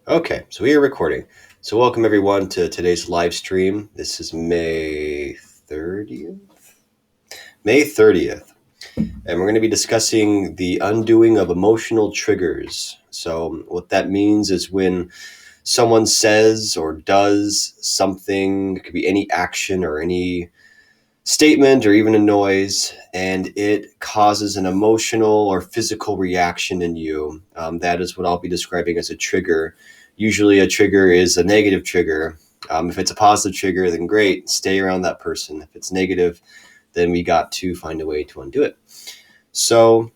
Okay, so we are recording. So welcome everyone to today's live stream. This is May 30th? May 30th. And we're going to be discussing the undoing of emotional triggers. So what that means is when someone says or does something, it could be any action or any statement or even a noise, and it causes an emotional or physical reaction in you. That is what I'll be describing as a trigger. Usually, a trigger is a negative trigger. If it's a positive trigger, then great, stay around that person. If it's negative, then we got to find a way to undo it. So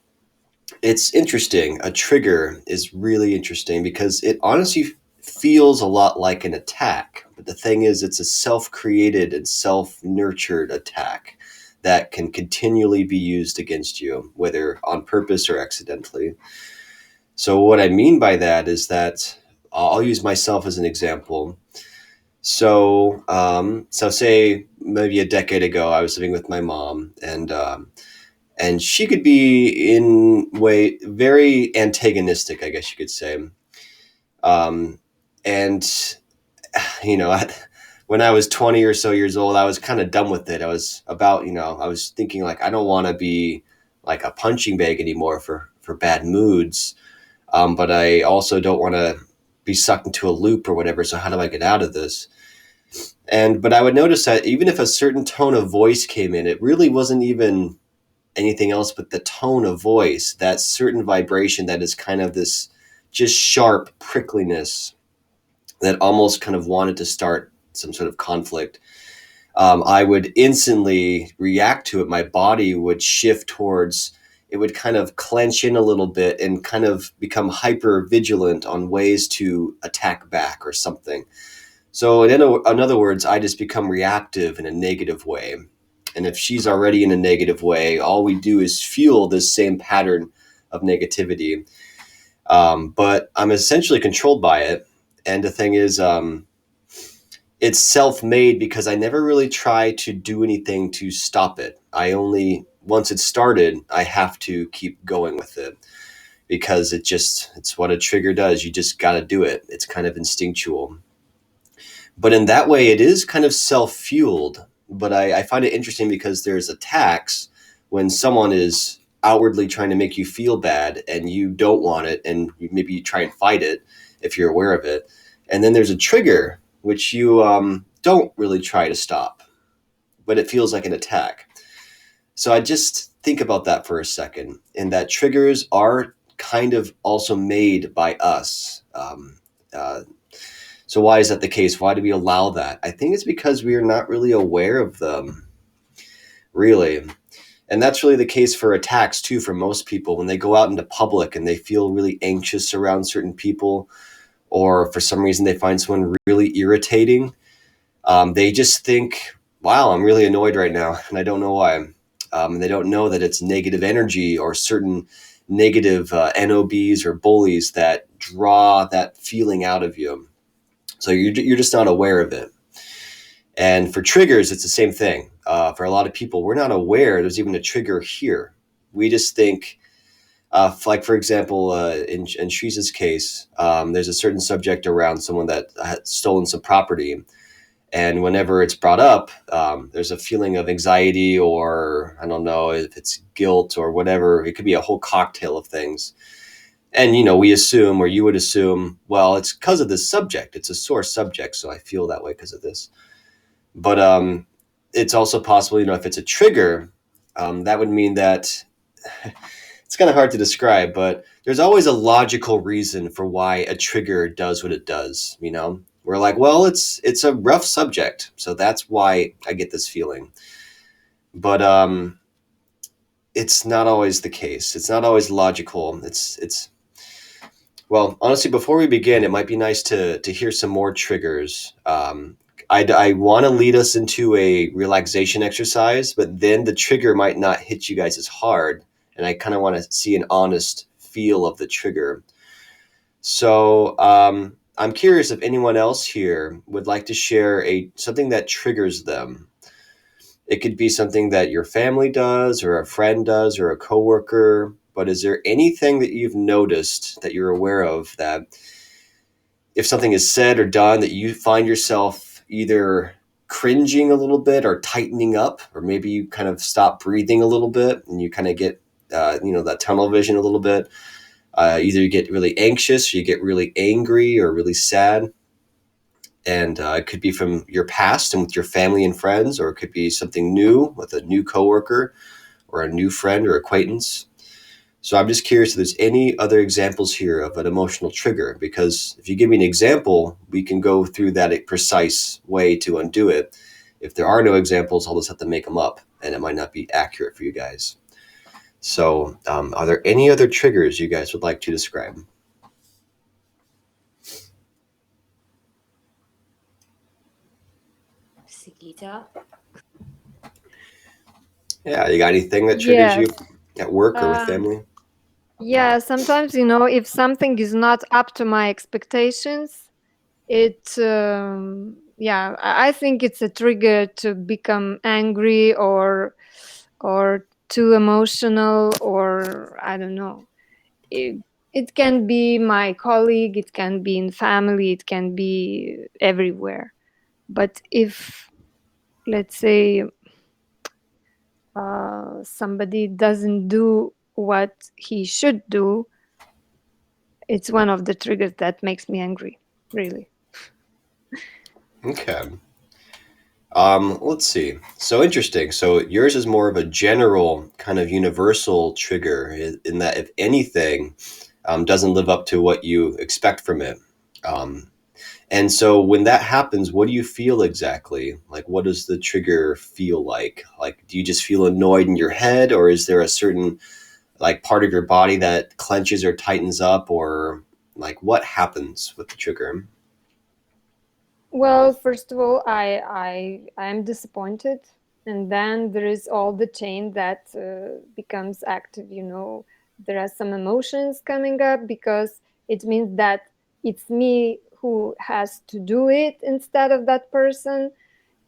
it's interesting. A trigger is really interesting because it honestly feels a lot like an attack. But the thing is, it's a self created and self nurtured attack that can continually be used against you, whether on purpose or accidentally. So, what I mean by that is that I'll use myself as an example. So say maybe a decade ago, I was living with my mom, and she could be in way very antagonistic, I guess you could say. Um, and you know, when I was 20 or so years old, I was kind of done with it. I was thinking like I don't want to be like a punching bag anymore for bad moods, but I also don't want to be sucked into a loop or whatever. So how do I get out of this? But I would notice that even if a certain tone of voice came in, it really wasn't even anything else but the tone of voice, that certain vibration that is kind of this just sharp prickliness that almost kind of wanted to start some sort of conflict. I would instantly react to it. My body would shift towards, it would kind of clench in a little bit and kind of become hyper vigilant on ways to attack back or something. So, in other words, I just become reactive in a negative way. And if she's already in a negative way, all we do is fuel this same pattern of negativity. But I'm essentially controlled by it. And the thing is, it's self made because I never really try to do anything to stop it. Once it's started, I have to keep going with it because it's what a trigger does. You just got to do it. It's kind of instinctual. But in that way, it is kind of self fueled. But I find it interesting because there's attacks when someone is outwardly trying to make you feel bad and you don't want it, and maybe you try and fight it if you're aware of it. And then there's a trigger which you don't really try to stop, but it feels like an attack. So I just think about that for a second, and that triggers are kind of also made by us. Uh, so why is that the case? Why do we allow that? I think it's because we are not really aware of them, really. And that's really the case for attacks too, for most people. When they go out into public and they feel really anxious around certain people, or for some reason they find someone really irritating, they just think, wow, I'm really annoyed right now, and I don't know why. And they don't know that it's negative energy or certain negative NOBs or bullies that draw that feeling out of you. So you're just not aware of it. And for triggers, it's the same thing. For a lot of people, we're not aware there's even a trigger here. We just think, like for example, in Shree's case, there's a certain subject around someone that had stolen some property, and whenever it's brought up, there's a feeling of anxiety, or I don't know if it's guilt or whatever. It could be a whole cocktail of things. And we assume, or you would assume, well, it's because of this subject. It's a sore subject, so I feel that way because of this. But it's also possible, if it's a trigger, that would mean that it's kind of hard to describe, but there's always a logical reason for why a trigger does what it does. We're like, well, it's a rough subject, so that's why I get this feeling. But it's not always the case. It's not always logical. It's well, honestly, before we begin, it might be nice to hear some more triggers. I want to lead us into a relaxation exercise, but then the trigger might not hit you guys as hard, and I kind of want to see an honest feel of the trigger. So I'm curious if anyone else here would like to share something that triggers them. It could be something that your family does, or a friend does, or a coworker. But is there anything that you've noticed that you're aware of that if something is said or done that you find yourself either cringing a little bit or tightening up, or maybe you kind of stop breathing a little bit and you kind of get, that tunnel vision a little bit. Either you get really anxious, or you get really angry or really sad. And it could be from your past and with your family and friends, or it could be something new with a new coworker or a new friend or acquaintance. So I'm just curious if there's any other examples here of an emotional trigger, because if you give me an example, we can go through that precise way to undo it. If there are no examples, I'll just have to make them up, and it might not be accurate for you guys. So, are there any other triggers you guys would like to describe? Sikita. Yeah, you got anything that triggers you Yes. at work or with Um, family? yeah, sometimes, if something is not up to my expectations, yeah, I think it's a trigger to become angry or too emotional, or I don't know. It can be my colleague, it can be in family, it can be everywhere. But if, let's say, somebody doesn't do what he should do, it's one of the triggers that makes me angry, really. Okay. Let's see. So interesting. So yours is more of a general kind of universal trigger in that if anything doesn't live up to what you expect from it. Um, and so when that happens, what do you feel exactly? Like, what does the trigger feel like? Like, do you just feel annoyed in your head, or is there a certain like part of your body that clenches or tightens up, or like what happens with the trigger? Well, first of all, I am disappointed, and then there is all the chain that becomes active. There are some emotions coming up because it means that it's me who has to do it instead of that person.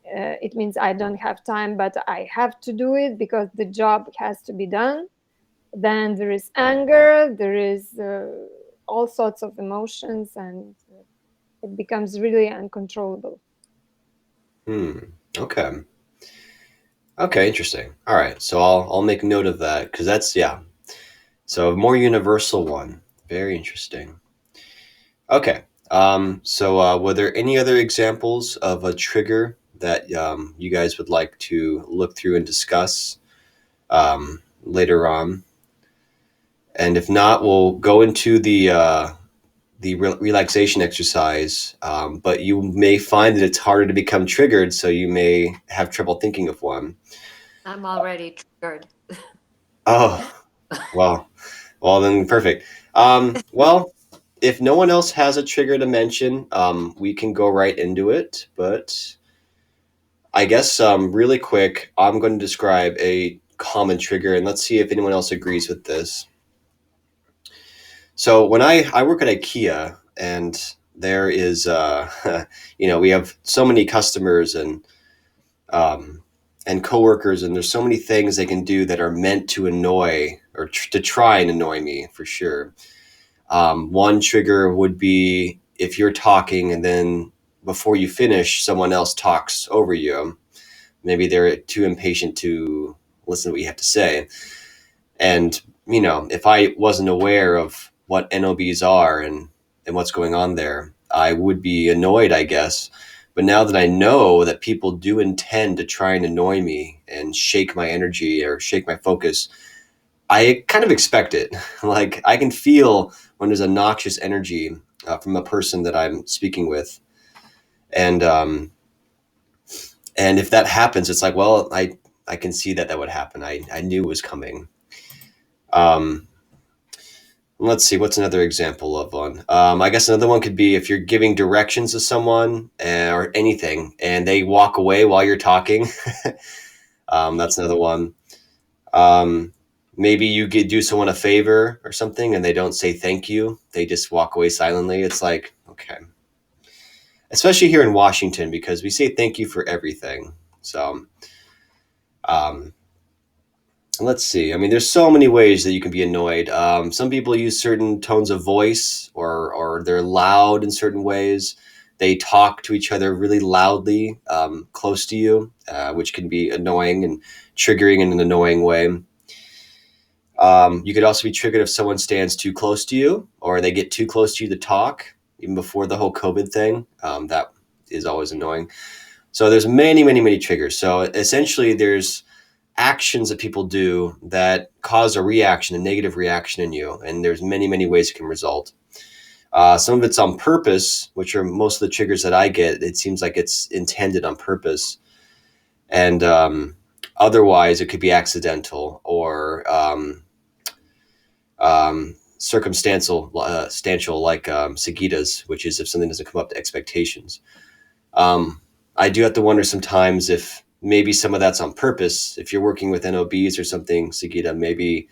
It means I don't have time, but I have to do it because the job has to be done. Then there is anger, there is all sorts of emotions, and it becomes really uncontrollable. Hmm. Okay. Okay. Interesting. All right. So I'll make note of that because that's, yeah. So a more universal one. Very interesting. Okay. So were there any other examples of a trigger that you guys would like to look through and discuss later on? And if not, we'll go into the relaxation exercise. But you may find that it's harder to become triggered, so you may have trouble thinking of one. I'm already triggered. Oh, well, well then perfect. Well, if no one else has a trigger to mention, we can go right into it. But I guess really quick, I'm going to describe a common trigger, and let's see if anyone else agrees with this. So when I work at IKEA, and there is we have so many customers um, and coworkers, and there's so many things they can do that are meant to annoy or to try and annoy me for sure. One trigger would be if you're talking and then before you finish, someone else talks over you. Maybe they're too impatient to listen to what you have to say. And, if I wasn't aware of what NOBs are and what's going on there, I would be annoyed, I guess. But now that I know that people do intend to try and annoy me and shake my energy or shake my focus, I kind of expect it. Like I can feel when there's a noxious energy from a person that I'm speaking with, and and if that happens, it's like, well, I can see that would happen. I knew it was coming. Um, let's see, what's another example of one? I guess another one could be if you're giving directions to someone or anything, and they walk away while you're talking. That's another one. Um, maybe you could do someone a favor or something and they don't say thank you. They just walk away silently. It's like, okay. Especially here in Washington because we say thank you for everything. So, um, let's see. I mean, there's so many ways that you can be annoyed. Some people use certain tones of voice, or they're loud in certain ways. They talk to each other really loudly, close to you, which can be annoying and triggering in an annoying way. You could also be triggered if someone stands too close to you, or they get too close to you to talk, even before the whole COVID thing. That is always annoying. So there's many, many, many triggers. So essentially, there's actions that people do that cause a reaction, a negative reaction in you, and there's many, many ways it can result. Some of it's on purpose, which are most of the triggers that I get. It seems like it's intended on purpose, and otherwise it could be accidental or circumstantial, like Sagitas, which is if something doesn't come up to expectations. I do have to wonder sometimes if maybe some of that's on purpose. If you're working with NOBs or something, Sagita, maybe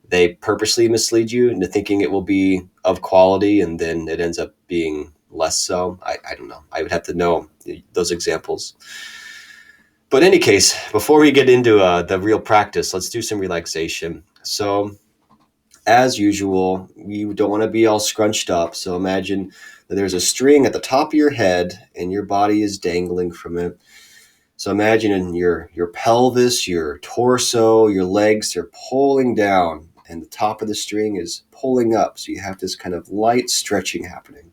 they purposely mislead you into thinking it will be of quality, and then it ends up being less so. I don't know. I would have to know those examples. But in any case, before we get into the real practice, let's do some relaxation. So as usual, you don't want to be all scrunched up. So imagine that there's a string at the top of your head and your body is dangling from it. So imagine in your pelvis, your torso, your legs, they're pulling down and the top of the string is pulling up. So you have this kind of light stretching happening.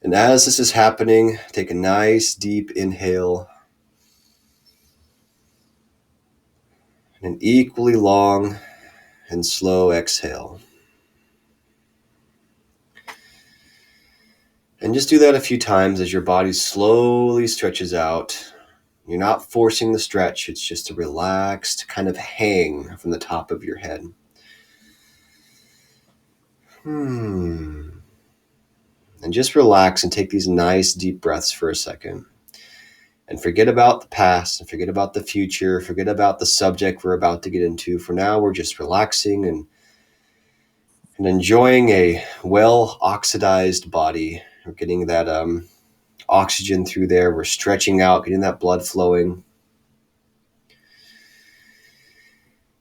And as this is happening, take a nice deep inhale and an equally long and slow exhale. And just do that a few times as your body slowly stretches out. You're not forcing the stretch, it's just a relaxed kind of hang from the top of your head. And just relax and take these nice deep breaths for a second. And forget about the past and forget about the future, forget about the subject we're about to get into. For now, we're just relaxing and enjoying a well-oxidized body. We're getting that oxygen through there. We're stretching out, getting that blood flowing.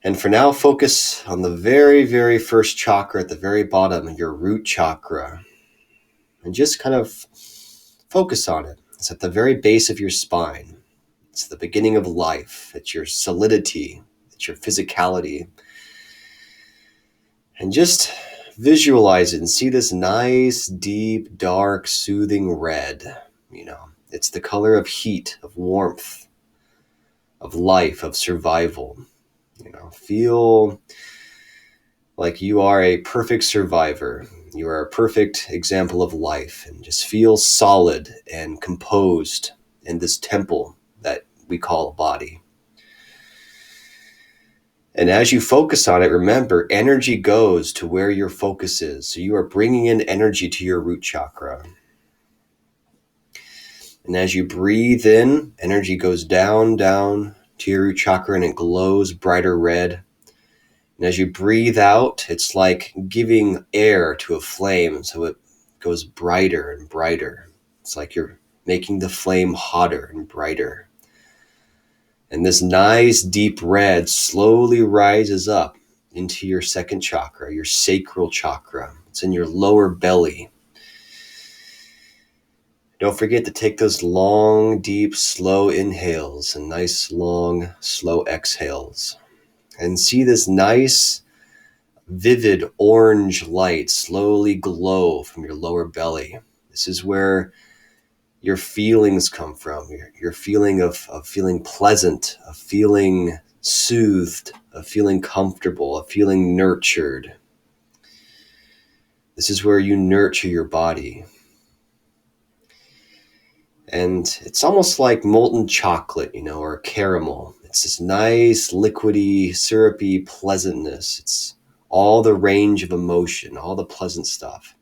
And for now, focus on the very, very first chakra at the very bottom, your root chakra. And just kind of focus on it. It's at the very base of your spine. It's the beginning of life. It's your solidity. It's your physicality. And just visualize it and see this nice, deep, dark, soothing red. It's the color of heat, of warmth, of life, of survival. Feel like you are a perfect survivor. You are a perfect example of life, and just feel solid and composed in this temple that we call a body. And as you focus on it, remember, energy goes to where your focus is. So you are bringing in energy to your root chakra. And as you breathe in, energy goes down to your root chakra and it glows brighter red. And as you breathe out, it's like giving air to a flame, so it goes brighter and brighter. It's like you're making the flame hotter and brighter. And this nice deep red slowly rises up into your second chakra, your sacral chakra. It's in your lower belly. Don't forget to take those long, deep, slow inhales and nice, long, slow exhales. And see this nice, vivid orange light slowly glow from your lower belly. This is where your feelings come from, your feeling of feeling pleasant, of feeling soothed, of feeling comfortable, of feeling nurtured. This is where you nurture your body. And it's almost like molten chocolate, or caramel. It's this nice, liquidy, syrupy pleasantness. It's all the range of emotion, all the pleasant stuff.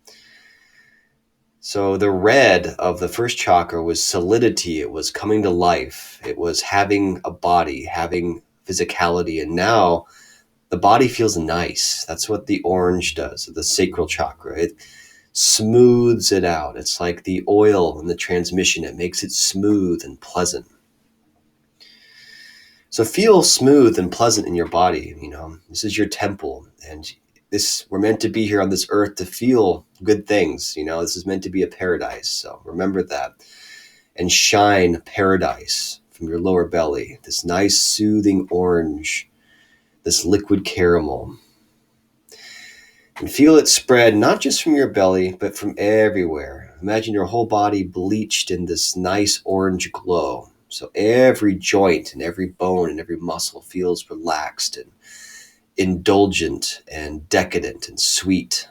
So the red of the first chakra was solidity. It was coming to life. It was having a body, having physicality. And now the body feels nice. That's what the orange does, the sacral chakra. It smooths it out. It's like the oil in the transmission. It makes it smooth and pleasant. So feel smooth and pleasant in your body. This is your temple, and we're meant to be here on this earth to feel good things. This is meant to be a paradise. So remember that, and shine paradise from your lower belly. This nice soothing orange, this liquid caramel. And feel it spread not just from your belly, but from everywhere. Imagine your whole body bleached in this nice orange glow. So every joint and every bone and every muscle feels relaxed and indulgent and decadent and sweet.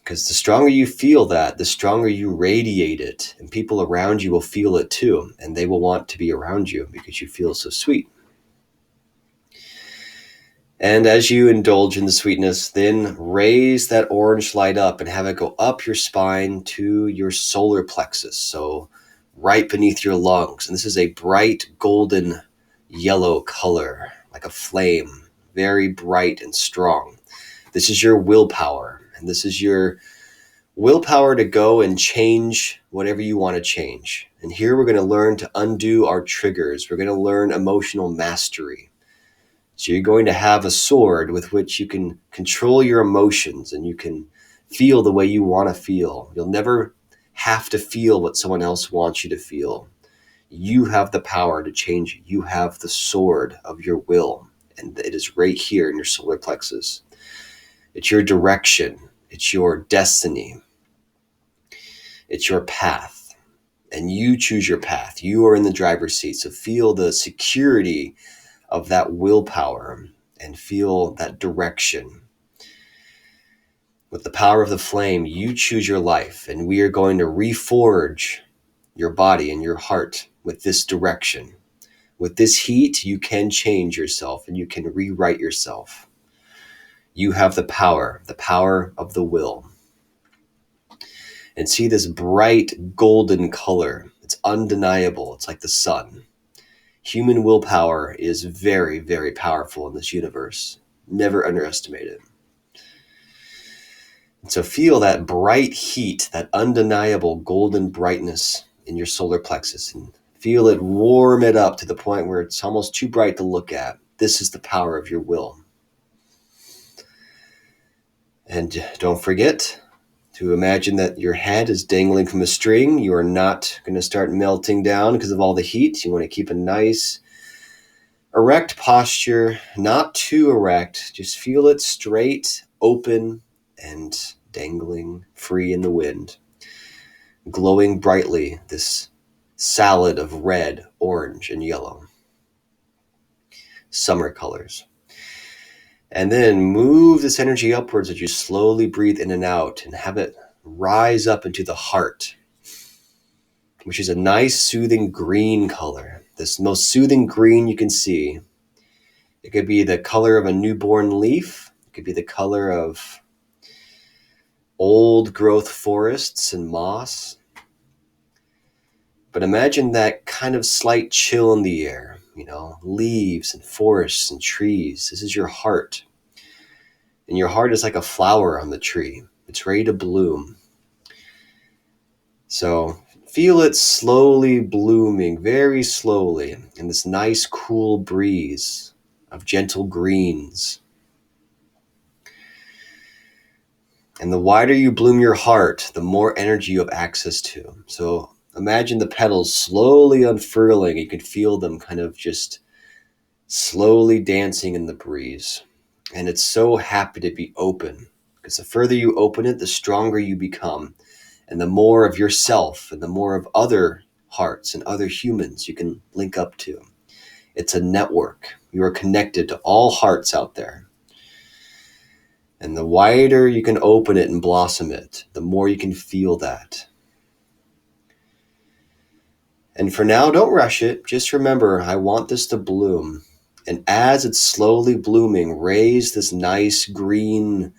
Because the stronger you feel that, the stronger you radiate it. And people around you will feel it too. And they will want to be around you because you feel so sweet. And as you indulge in the sweetness, then raise that orange light up and have it go up your spine to your solar plexus. So right beneath your lungs. And this is a bright golden yellow color, like a flame, very bright and strong. This is your willpower. And this is your willpower to go and change whatever you want to change. And here we're going to learn to undo our triggers. We're going to learn emotional mastery. So you're going to have a sword with which you can control your emotions and you can feel the way you want to feel. You'll never have to feel what someone else wants you to feel. You have the power to change it. You have the sword of your will, and it is right here in your solar plexus. It's your direction. It's your destiny. It's your path, and you choose your path. You are in the driver's seat, so feel the security of that willpower and feel that direction. With the power of the flame, you choose your life, and we are going to reforge your body and your heart with this direction. With this heat, you can change yourself and you can rewrite yourself. You have the power of the will. And see this bright golden color. It's undeniable. It's like the sun. Human willpower is very, very powerful in this universe. Never underestimate it. And so feel that bright heat, that undeniable golden brightness in your solar plexus, and feel it warm it up to the point where it's almost too bright to look at. This is the power of your will. And don't forget to imagine that your head is dangling from a string. You are not going to start melting down because of all the heat. You want to keep a nice erect posture, not too erect. Just feel it straight, open, and dangling free in the wind. Glowing brightly, this salad of red, orange, and yellow. Summer colors. And then move this energy upwards as you slowly breathe in and out and have it rise up into the heart, which is a nice soothing green color. This most soothing green you can see. It could be the color of a newborn leaf. It could be the color of old growth forests and moss. But imagine that kind of slight chill in the air, leaves and forests and trees. This is your heart. And your heart is like a flower on the tree. It's ready to bloom. So feel it slowly blooming, very slowly, in this nice cool breeze of gentle greens. And the wider you bloom your heart, the more energy you have access to. So imagine the petals slowly unfurling. You can feel them kind of just slowly dancing in the breeze. And it's so happy to be open, because the further you open it, the stronger you become. And the more of yourself and the more of other hearts and other humans you can link up to. It's a network. You are connected to all hearts out there. And the wider you can open it and blossom it, the more you can feel that. And for now, don't rush it. Just remember, I want this to bloom. And as it's slowly blooming, raise this nice green,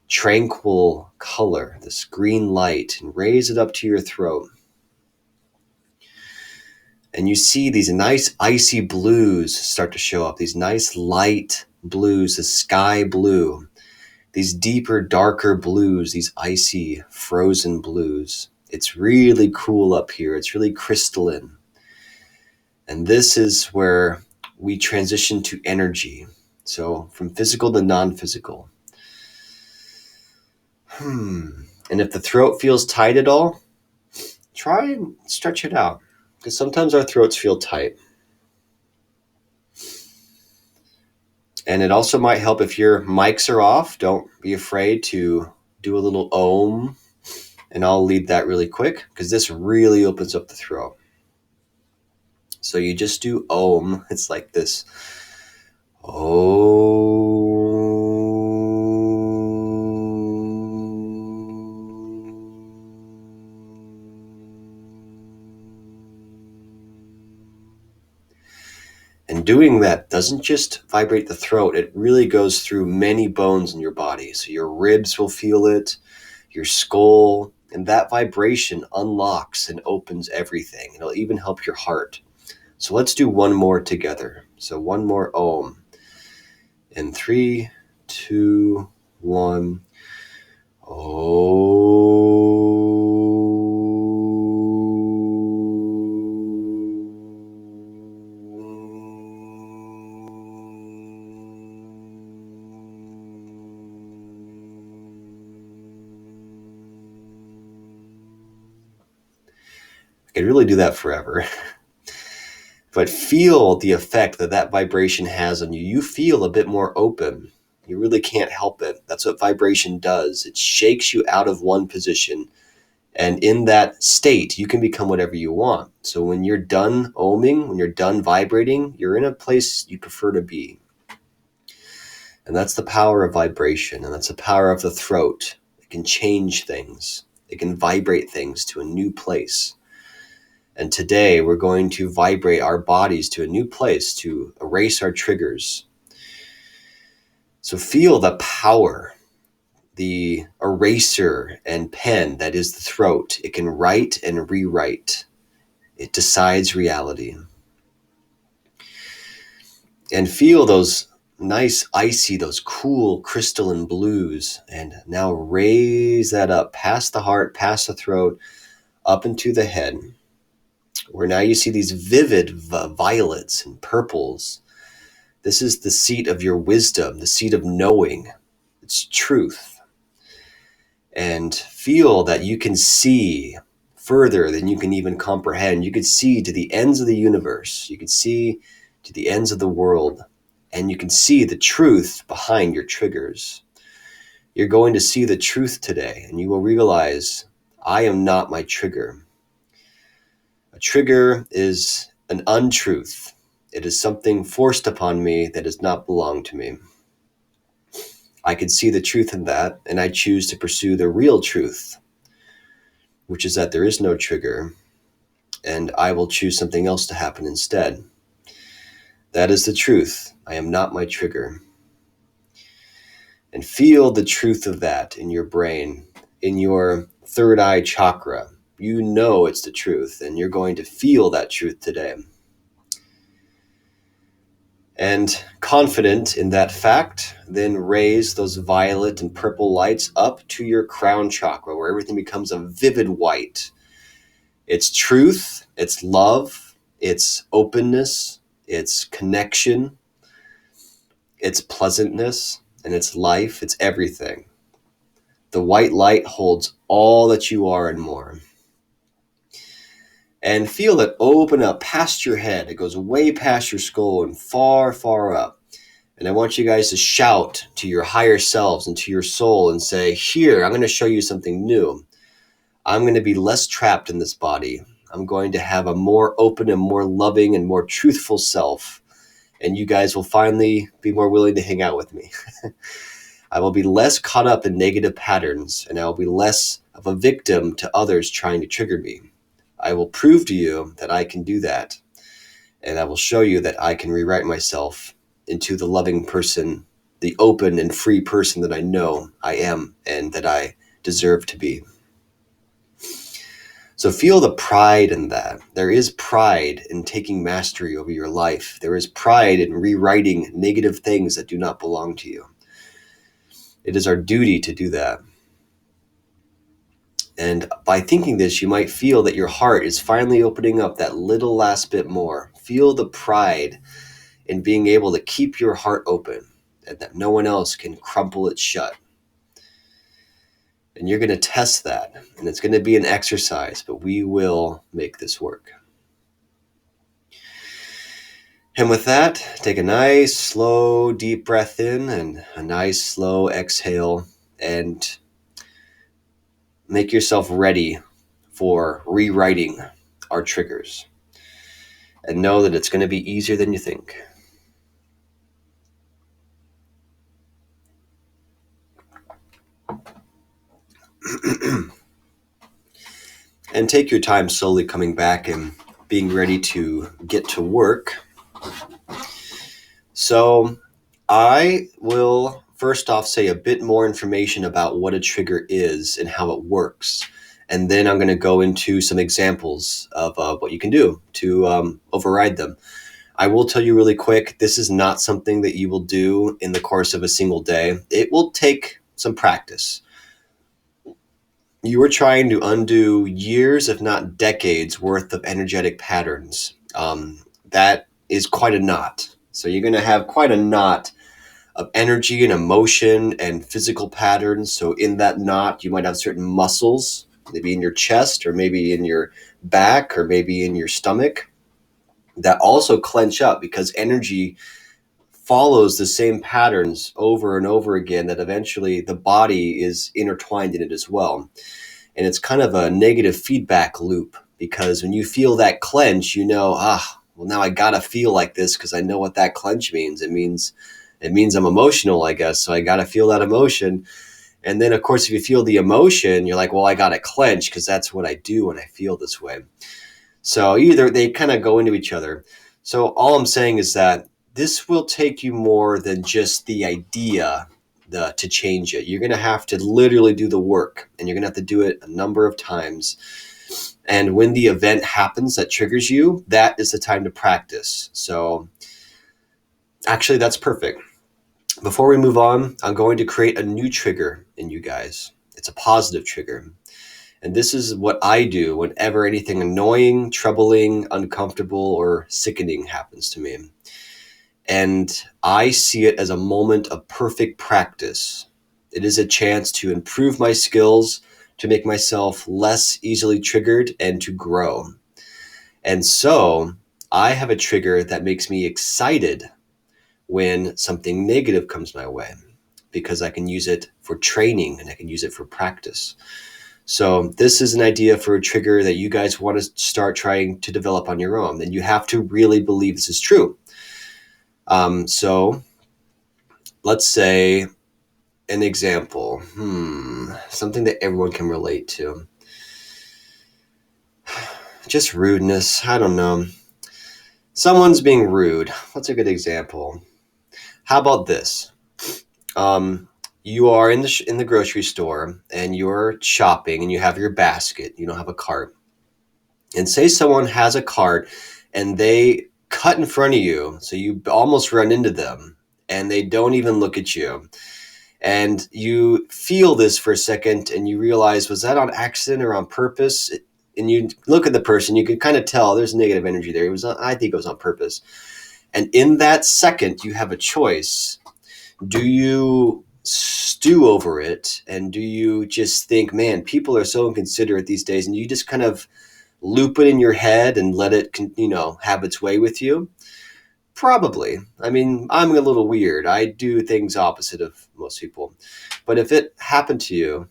tranquil color, this green light, and raise it up to your throat. And you see these nice icy blues start to show up, these nice light blues, the sky blue, these deeper, darker blues, these icy, frozen blues. It's really cool up here. It's really crystalline. And this is where we transition to energy. So from physical to non-physical. And if the throat feels tight at all, try and stretch it out. Because sometimes our throats feel tight. And it also might help if your mics are off. Don't be afraid to do a little om. And I'll lead that really quick because this really opens up the throat. So you just do om. It's like this. And doing that doesn't just vibrate the throat, it really goes through many bones in your body. So your ribs will feel it, your skull, and that vibration unlocks and opens everything. It'll even help your heart. So let's do one more together. So one more om. In 3, 2, 1. I could really do that forever. But feel the effect that that vibration has on you. You feel a bit more open. You really can't help it. That's what vibration does. It shakes you out of one position. And in that state, you can become whatever you want. So when you're done oming, when you're done vibrating, you're in a place you prefer to be. And that's the power of vibration. And that's the power of the throat. It can change things. It can vibrate things to a new place. And today we're going to vibrate our bodies to a new place to erase our triggers. So feel the power, the eraser and pen that is the throat. It can write and rewrite. It decides reality. And feel those nice icy, those cool crystalline blues. And now raise that up past the heart, past the throat, up into the head. Where now you see these vivid violets and purples. This is the seat of your wisdom, the seat of knowing. It's truth. And feel that you can see further than you can even comprehend. You can see to the ends of the universe. You can see to the ends of the world. And you can see the truth behind your triggers. You're going to see the truth today, and you will realize, I am not my trigger. A trigger is an untruth. It is something forced upon me that does not belong to me. I can see the truth in that, and I choose to pursue the real truth, which is that there is no trigger, and I will choose something else to happen instead. That is the truth. I am not my trigger. And feel the truth of that in your brain, in your third eye chakra. You know it's the truth, and you're going to feel that truth today. And confident in that fact, then raise those violet and purple lights up to your crown chakra, where everything becomes a vivid white. It's truth, it's love, it's openness, it's connection, it's pleasantness, and it's life, it's everything. The white light holds all that you are and more. And feel it open up past your head. It goes way past your skull and far, far up. And I want you guys to shout to your higher selves and to your soul and say, here, I'm going to show you something new. I'm going to be less trapped in this body. I'm going to have a more open and more loving and more truthful self. And you guys will finally be more willing to hang out with me. I will be less caught up in negative patterns, and I will be less of a victim to others trying to trigger me. I will prove to you that I can do that, and I will show you that I can rewrite myself into the loving person, the open and free person that I know I am and that I deserve to be. So feel the pride in that. There is pride in taking mastery over your life. There is pride in rewriting negative things that do not belong to you. It is our duty to do that. And by thinking this, you might feel that your heart is finally opening up that little last bit more. feel the pride in being able to keep your heart open and that no one else can crumple it shut. And you're going to test that, and it's going to be an exercise, but we will make this work. And with that, take a nice, slow, deep breath in and a nice, slow exhale, and make yourself ready for rewriting our triggers. And know that it's going to be easier than you think. And take your time slowly coming back and being ready to get to work. So I will first off say a bit more information about what a trigger is and how it works. And then I'm going to go into some examples of what you can do to override them. I will tell you really quick, this is not something that you will do in the course of a single day. It will take some practice. You are trying to undo years, if not decades, worth of energetic patterns. That is quite a knot. So you're going to have quite a knot of energy and emotion and physical patterns. So in that knot, you might have certain muscles, maybe in your chest or maybe in your back or maybe in your stomach, that also clench up because energy follows the same patterns over and over again, that eventually the body is intertwined in it as well. And it's kind of a negative feedback loop, because when you feel that clench, you know, well, now I gotta feel like this because I know what that clench means. It means I'm emotional, I guess. So I gotta feel that emotion. And then of course, if you feel the emotion, you're like, well, I gotta clench because that's what I do when I feel this way. So either they kind of go into each other. So all I'm saying is that this will take you more than just the idea to change it. You're going to have to literally do the work, and you're going to have to do it a number of times. And when the event happens that triggers you, that is the time to practice. So actually, that's perfect. Before we move on, I'm going to create a new trigger in you guys. It's a positive trigger. And this is what I do whenever anything annoying, troubling, uncomfortable, or sickening happens to me. And I see it as a moment of perfect practice. It is a chance to improve my skills, to make myself less easily triggered, and to grow. And so I have a trigger that makes me excited when something negative comes my way, because I can use it for training and I can use it for practice. So this is an idea for a trigger that you guys want to start trying to develop on your own. And you have to really believe this is true. So let's say an example, something that everyone can relate to. Just rudeness. I don't know. Someone's being rude. What's a good example? How about this? You are in the grocery store and you're shopping and you have your basket. You don't have a cart. And say someone has a cart and they cut in front of you, so you almost run into them, and they don't even look at you. And you feel this for a second and you realize, was that on accident or on purpose? And you look at the person, you can kind of tell there's negative energy there. I think it was on purpose. And in that second, you have a choice. Do you stew over it, and do you just think, man, people are so inconsiderate these days, and you just kind of loop it in your head and let it, have its way with you? Probably. I mean, I'm a little weird. I do things opposite of most people. But if it happened to you,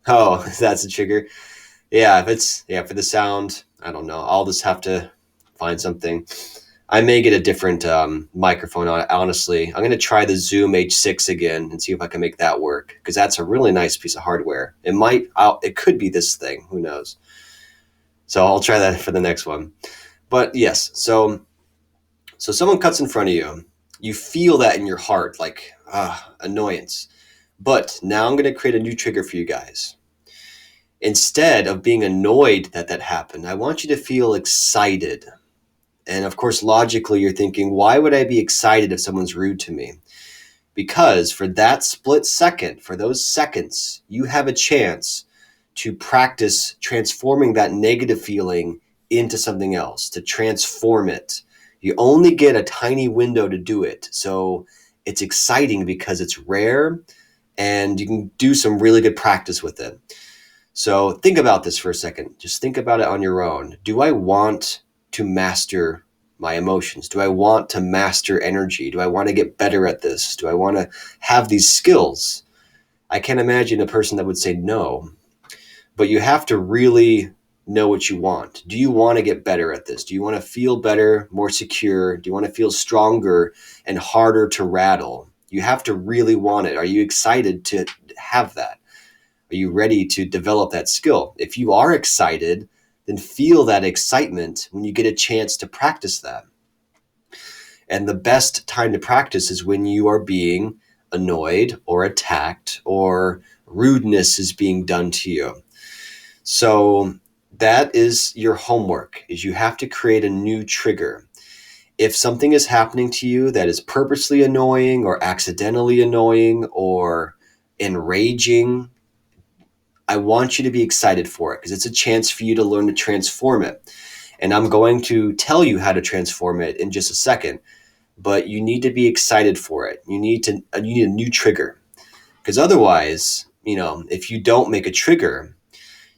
that's a trigger. Yeah, for the sound, I don't know. I'll just have to find something. I may get a different microphone, honestly. I'm going to try the Zoom H6 again and see if I can make that work, because that's a really nice piece of hardware. It could be this thing. Who knows? So I'll try that for the next one. But yes, so someone cuts in front of you. You feel that in your heart, like annoyance. But now I'm going to create a new trigger for you guys. Instead of being annoyed that happened, I want you to feel excited. And of course, logically, you're thinking, why would I be excited if someone's rude to me? Because for that split second, for those seconds, you have a chance to practice transforming that negative feeling into something else, to transform it. You only get a tiny window to do it. So it's exciting because it's rare and you can do some really good practice with it. So think about this for a second. Just think about it on your own. Do I want to master my emotions? Do I want to master energy? Do I want to get better at this? Do I want to have these skills? I can't imagine a person that would say no, but you have to really know what you want. Do you want to get better at this? Do you want to feel better, more secure? Do you want to feel stronger and harder to rattle? You have to really want it. Are you excited to have that? Are you ready to develop that skill? If you are excited, then feel that excitement when you get a chance to practice that. And the best time to practice is when you are being annoyed or attacked or rudeness is being done to you. So that is your homework, is you have to create a new trigger. If something is happening to you that is purposely annoying or accidentally annoying or enraging, I want you to be excited for it because it's a chance for you to learn to transform it. And I'm going to tell you how to transform it in just a second, but you need to be excited for it. You need a new trigger because otherwise, if you don't make a trigger,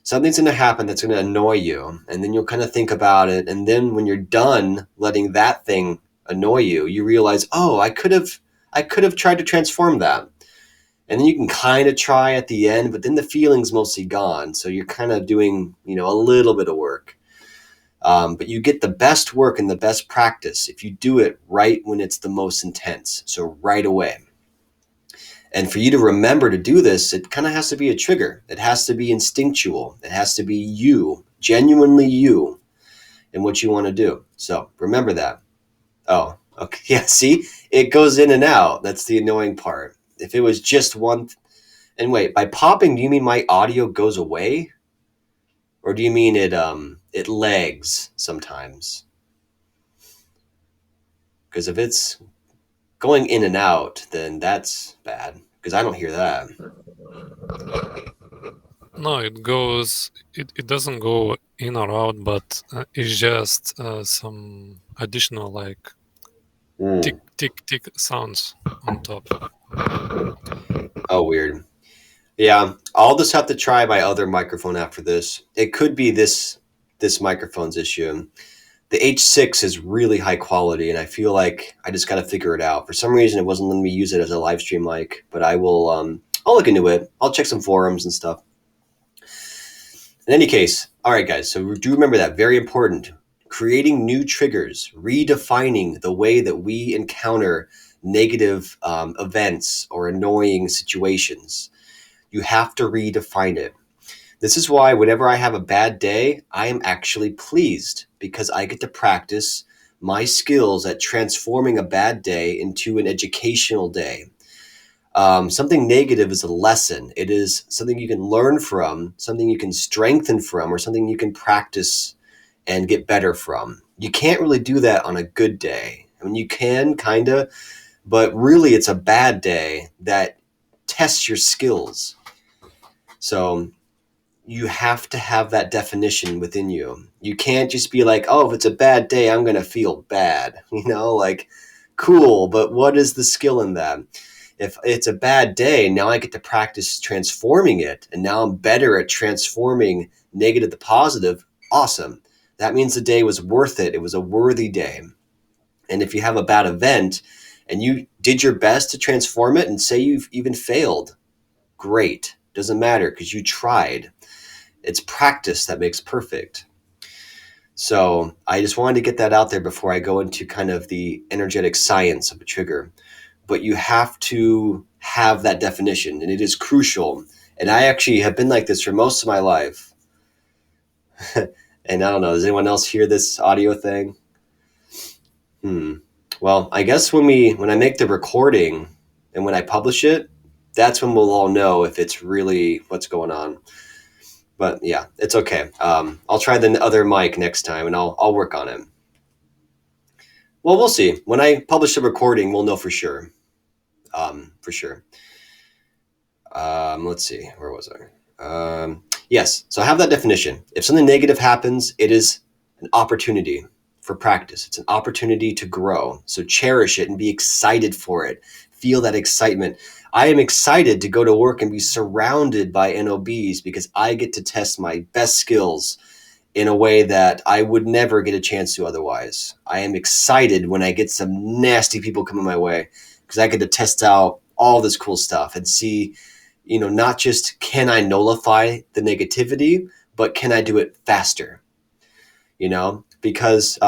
something's going to happen that's going to annoy you, and then you'll kind of think about it, and then when you're done letting that thing annoy you, you realize, oh, I could have tried to transform that. And then you can kind of try at the end, but then the feeling's mostly gone. So you're kind of doing, a little bit of work. But you get the best work and the best practice if you do it right when it's the most intense. So right away. And for you to remember to do this, it kind of has to be a trigger. It has to be instinctual. It has to be you, genuinely you, and what you want to do. So remember that. Oh, okay. Yeah, see, it goes in and out. That's the annoying part. If it was just one, and wait, by popping, do you mean my audio goes away? Or do you mean it lags sometimes? Because if it's going in and out, then that's bad. Because I don't hear that. No, it doesn't go in or out, but it's just some additional like tick, tick, tick sounds on top. Oh, weird. Yeah, I'll just have to try my other microphone after this. It could be this microphone's issue. The H6 is really high quality, and I feel like I just got to figure it out. For some reason, it wasn't letting me use it as a live stream mic, but I will. I'll look into it. I'll check some forums and stuff. In any case, all right, guys. So do remember that, very important. Creating new triggers, redefining the way that we encounter negative events or annoying situations. You have to redefine it. This is why whenever I have a bad day, I am actually pleased because I get to practice my skills at transforming a bad day into an educational day. Something negative is a lesson. It is something you can learn from, something you can strengthen from, or something you can practice and get better from. You can't really do that on a good day. I mean, you can kind of, but really it's a bad day that tests your skills. So you have to have that definition within you. You can't just be like, oh, if it's a bad day, I'm going to feel bad. Like, cool, but what is the skill in that? If it's a bad day, now I get to practice transforming it, and now I'm better at transforming negative to positive. Awesome. That means the day was worth it. It was a worthy day. And if you have a bad event and you did your best to transform it and say you've even failed, great. Doesn't matter because you tried. It's practice that makes perfect. So I just wanted to get that out there before I go into kind of the energetic science of a trigger. But you have to have that definition, and it is crucial. And I actually have been like this for most of my life. And I don't know, does anyone else hear this audio thing? Well, I guess when I make the recording and when I publish it, that's when we'll all know if it's really what's going on. But yeah, it's okay. I'll try the other mic next time, and I'll work on it. Well, we'll see. When I publish the recording, we'll know for sure. For sure. Let's see. Where was I? Yes. So have that definition. If something negative happens, it is an opportunity for practice. It's an opportunity to grow. So cherish it and be excited for it. Feel that excitement. I am excited to go to work and be surrounded by NOBs because I get to test my best skills in a way that I would never get a chance to otherwise. I am excited when I get some nasty people coming my way because I get to test out all this cool stuff and see, not just can I nullify the negativity, but can I do it faster? Because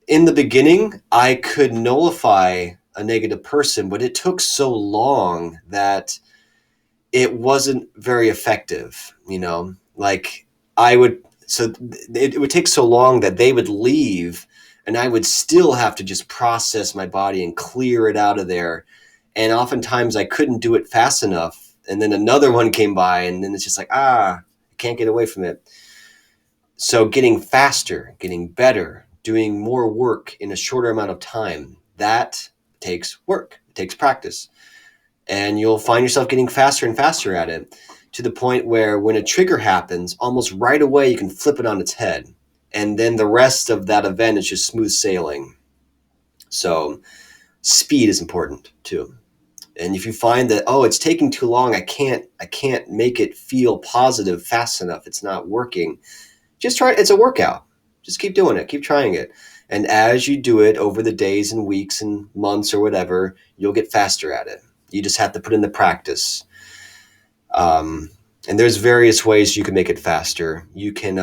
in the beginning, I could nullify a negative person, but it took so long that it wasn't very effective, like it would take so long that they would leave and I would still have to just process my body and clear it out of there. And oftentimes I couldn't do it fast enough. And then another one came by and then it's just like, I can't get away from it. So getting faster, getting better, doing more work in a shorter amount of time, that takes work, it takes practice. And you'll find yourself getting faster and faster at it to the point where when a trigger happens, almost right away you can flip it on its head. And then the rest of that event is just smooth sailing. So speed is important too. And if you find that, it's taking too long, I can't make it feel positive fast enough, it's not working, just try it. It's a workout. Just keep doing it. Keep trying it. And as you do it over the days and weeks and months or whatever, you'll get faster at it. You just have to put in the practice. And there's various ways you can make it faster. You can,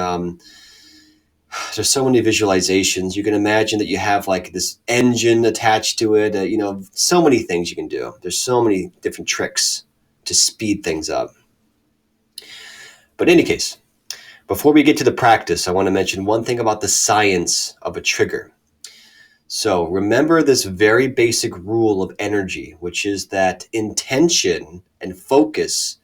there's so many visualizations. You can imagine that you have like this engine attached to it. So many things you can do. There's so many different tricks to speed things up. But in any case, before we get to the practice, I want to mention one thing about the science of a trigger. So remember this very basic rule of energy, which is that intention and focus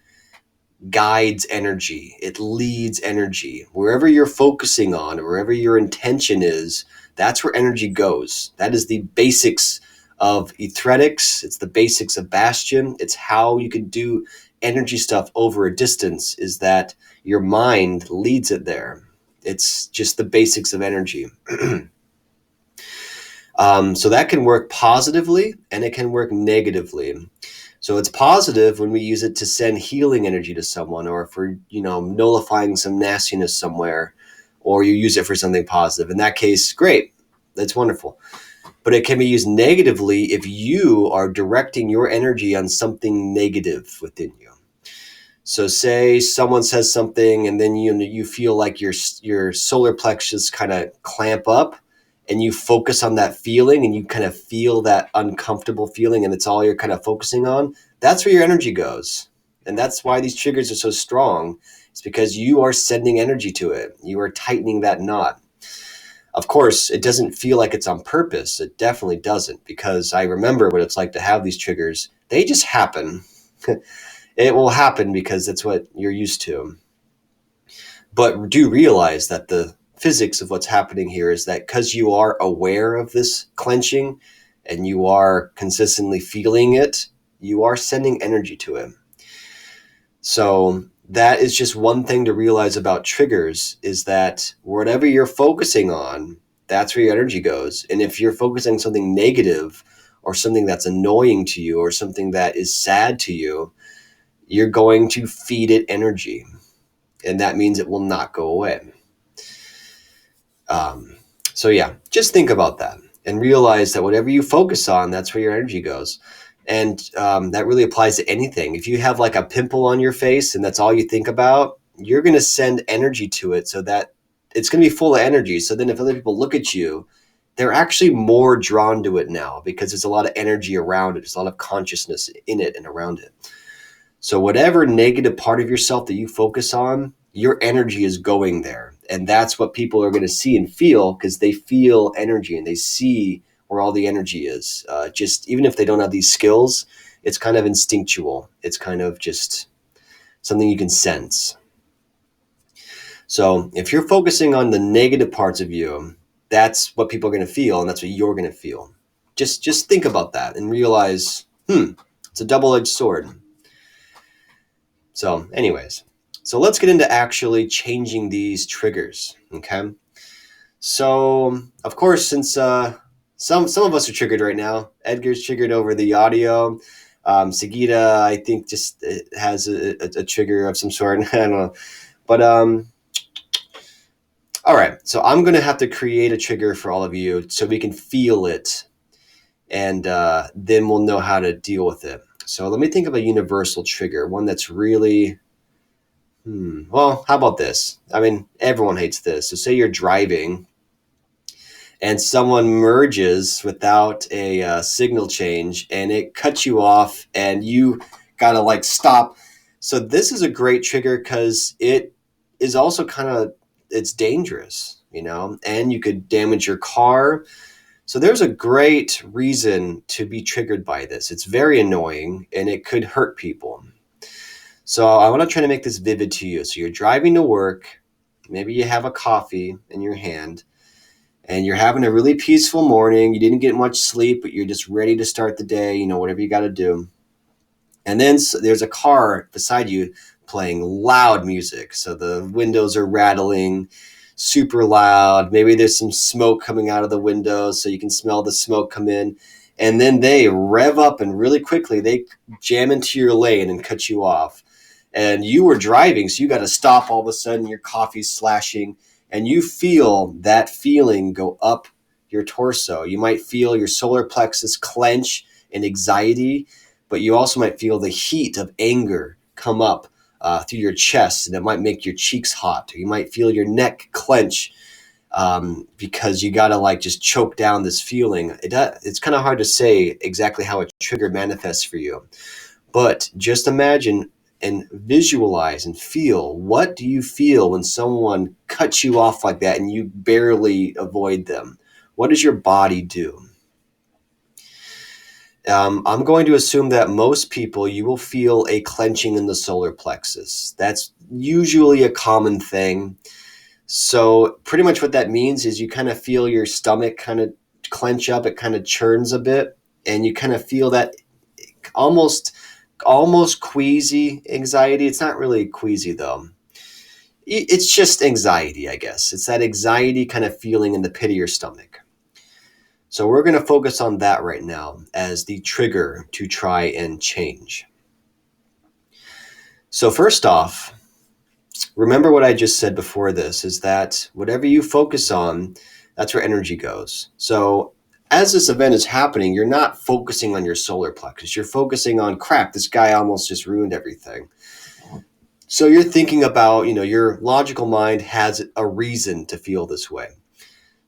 guides energy. It leads energy. Wherever you're focusing on, or wherever your intention is, that's where energy goes. That is the basics of Ithretics. It's the basics of Bastion. It's how you can do energy stuff over a distance, is that your mind leads it there. It's just the basics of energy. So that can work positively and it can work negatively. So it's positive when we use it to send healing energy to someone, or if we're, nullifying some nastiness somewhere, or you use it for something positive. In that case, great. That's wonderful. But it can be used negatively if you are directing your energy on something negative within you. So say someone says something and then you feel like your solar plexus kind of clamp up, and you focus on that feeling and you kind of feel that uncomfortable feeling and it's all you're kind of focusing on. That's where your energy goes. And that's why these triggers are so strong. It's because you are sending energy to it. You are tightening that knot. Of course, it doesn't feel like it's on purpose. It definitely doesn't, because I remember what it's like to have these triggers. They just happen. It will happen because that's what you're used to. But do realize that the physics of what's happening here is that because you are aware of this clenching and you are consistently feeling it, you are sending energy to it. So that is just one thing to realize about triggers, is that whatever you're focusing on, that's where your energy goes. And if you're focusing on something negative or something that's annoying to you or something that is sad to you, you're going to feed it energy. And that means it will not go away. So yeah, just think about that and realize that whatever you focus on, that's where your energy goes. And that really applies to anything. If you have like a pimple on your face and that's all you think about, you're going to send energy to it so that it's going to be full of energy. So then if other people look at you, they're actually more drawn to it now because there's a lot of energy around it. There's a lot of consciousness in it and around it. So whatever negative part of yourself that you focus on, your energy is going there. And that's what people are going to see and feel, because they feel energy and they see where all the energy is. Just even if they don't have these skills, it's kind of instinctual. It's kind of just something you can sense. So if you're focusing on the negative parts of you, that's what people are going to feel, and that's what you're going to feel. Just think about that and realize, it's a double-edged sword. So anyways, so let's get into actually changing these triggers, okay? So, of course, since some of us are triggered right now, Edgar's triggered over the audio. Sagita, I think, just has a trigger of some sort. I don't know. But all right, so I'm going to have to create a trigger for all of you so we can feel it, and then we'll know how to deal with it. So let me think of a universal trigger, one that's really, well, how about this? I mean, everyone hates this. So say you're driving and someone merges without a signal change and it cuts you off and you gotta like stop. So this is a great trigger because it is also it's dangerous, and you could damage your car. So there's a great reason to be triggered by this. It's very annoying and it could hurt people. So I want to try to make this vivid to you. So you're driving to work, maybe you have a coffee in your hand, and you're having a really peaceful morning. You didn't get much sleep, but you're just ready to start the day, whatever you got to do. And then there's a car beside you playing loud music. So the windows are rattling super loud. Maybe there's some smoke coming out of the windows so you can smell the smoke come in. And then they rev up and really quickly they jam into your lane and cut you off. And you were driving, so you got to stop all of a sudden. Your coffee's slashing. And you feel that feeling go up your torso. You might feel your solar plexus clench in anxiety, but you also might feel the heat of anger come up through your chest, and it might make your cheeks hot. Or you might feel your neck clench because you got to just choke down this feeling. It's kind of hard to say exactly how a trigger manifests for you, but just imagine and visualize and feel. What do you feel when someone cuts you off like that and you barely avoid them? What does your body do? I'm going to assume that most people, you will feel a clenching in the solar plexus. That's usually a common thing. So pretty much what that means is you kind of feel your stomach kind of clench up. It kind of churns a bit, and you kind of feel that almost queasy anxiety. It's not really queasy though. It's just anxiety, I guess. It's that anxiety kind of feeling in the pit of your stomach. So we're going to focus on that right now as the trigger to try and change. So first off, remember what I just said before this, is that whatever you focus on, that's where energy goes. So as this event is happening, you're not focusing on your solar plexus. You're focusing on, crap, this guy almost just ruined everything. So you're thinking about, your logical mind has a reason to feel this way.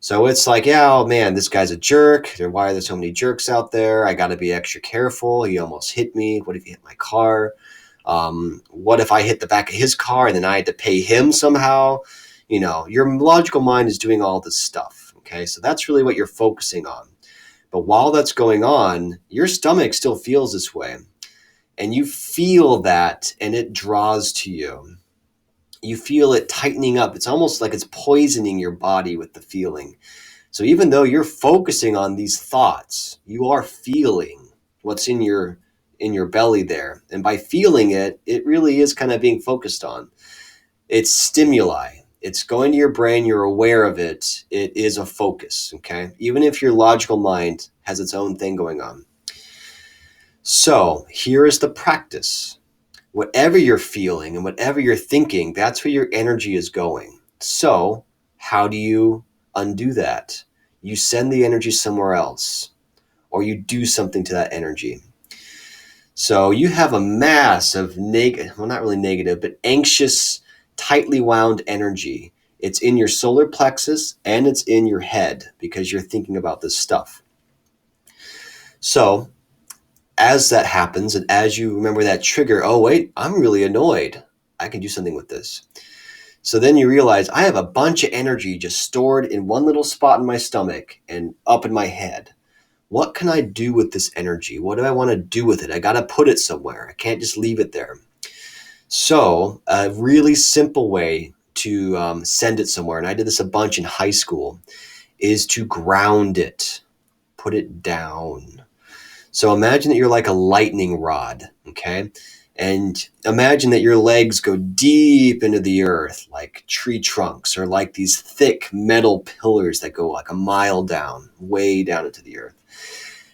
So it's like, yeah, oh man, this guy's a jerk. Why are there so many jerks out there? I got to be extra careful. He almost hit me. What if he hit my car? What if I hit the back of his car and then I had to pay him somehow? Your logical mind is doing all this stuff. Okay, so that's really what you're focusing on. But while that's going on, your stomach still feels this way. And you feel that, and it draws to you. You feel it tightening up. It's almost like it's poisoning your body with the feeling. So even though you're focusing on these thoughts, you are feeling what's in your belly there. And by feeling it, it really is kind of being focused on. It's stimuli. It's going to your brain. You're aware of it. It is a focus, okay? Even if your logical mind has its own thing going on. So here is the practice. Whatever you're feeling and whatever you're thinking, that's where your energy is going. So how do you undo that? You send the energy somewhere else, or you do something to that energy. So you have a mass of not really negative, but anxious, tightly wound energy. It's in your solar plexus and it's in your head because you're thinking about this stuff. So as that happens, and as you remember that trigger, oh wait, I'm really annoyed. I can do something with this. So then you realize I have a bunch of energy just stored in one little spot in my stomach and up in my head. What can I do with this energy? What do I want to do with it? I got to put it somewhere. I can't just leave it there. So a really simple way to send it somewhere, and I did this a bunch in high school, is to ground it, put it down. So imagine that you're like a lightning rod, okay? And imagine that your legs go deep into the earth, like tree trunks, or like these thick metal pillars that go like a mile down, way down into the earth.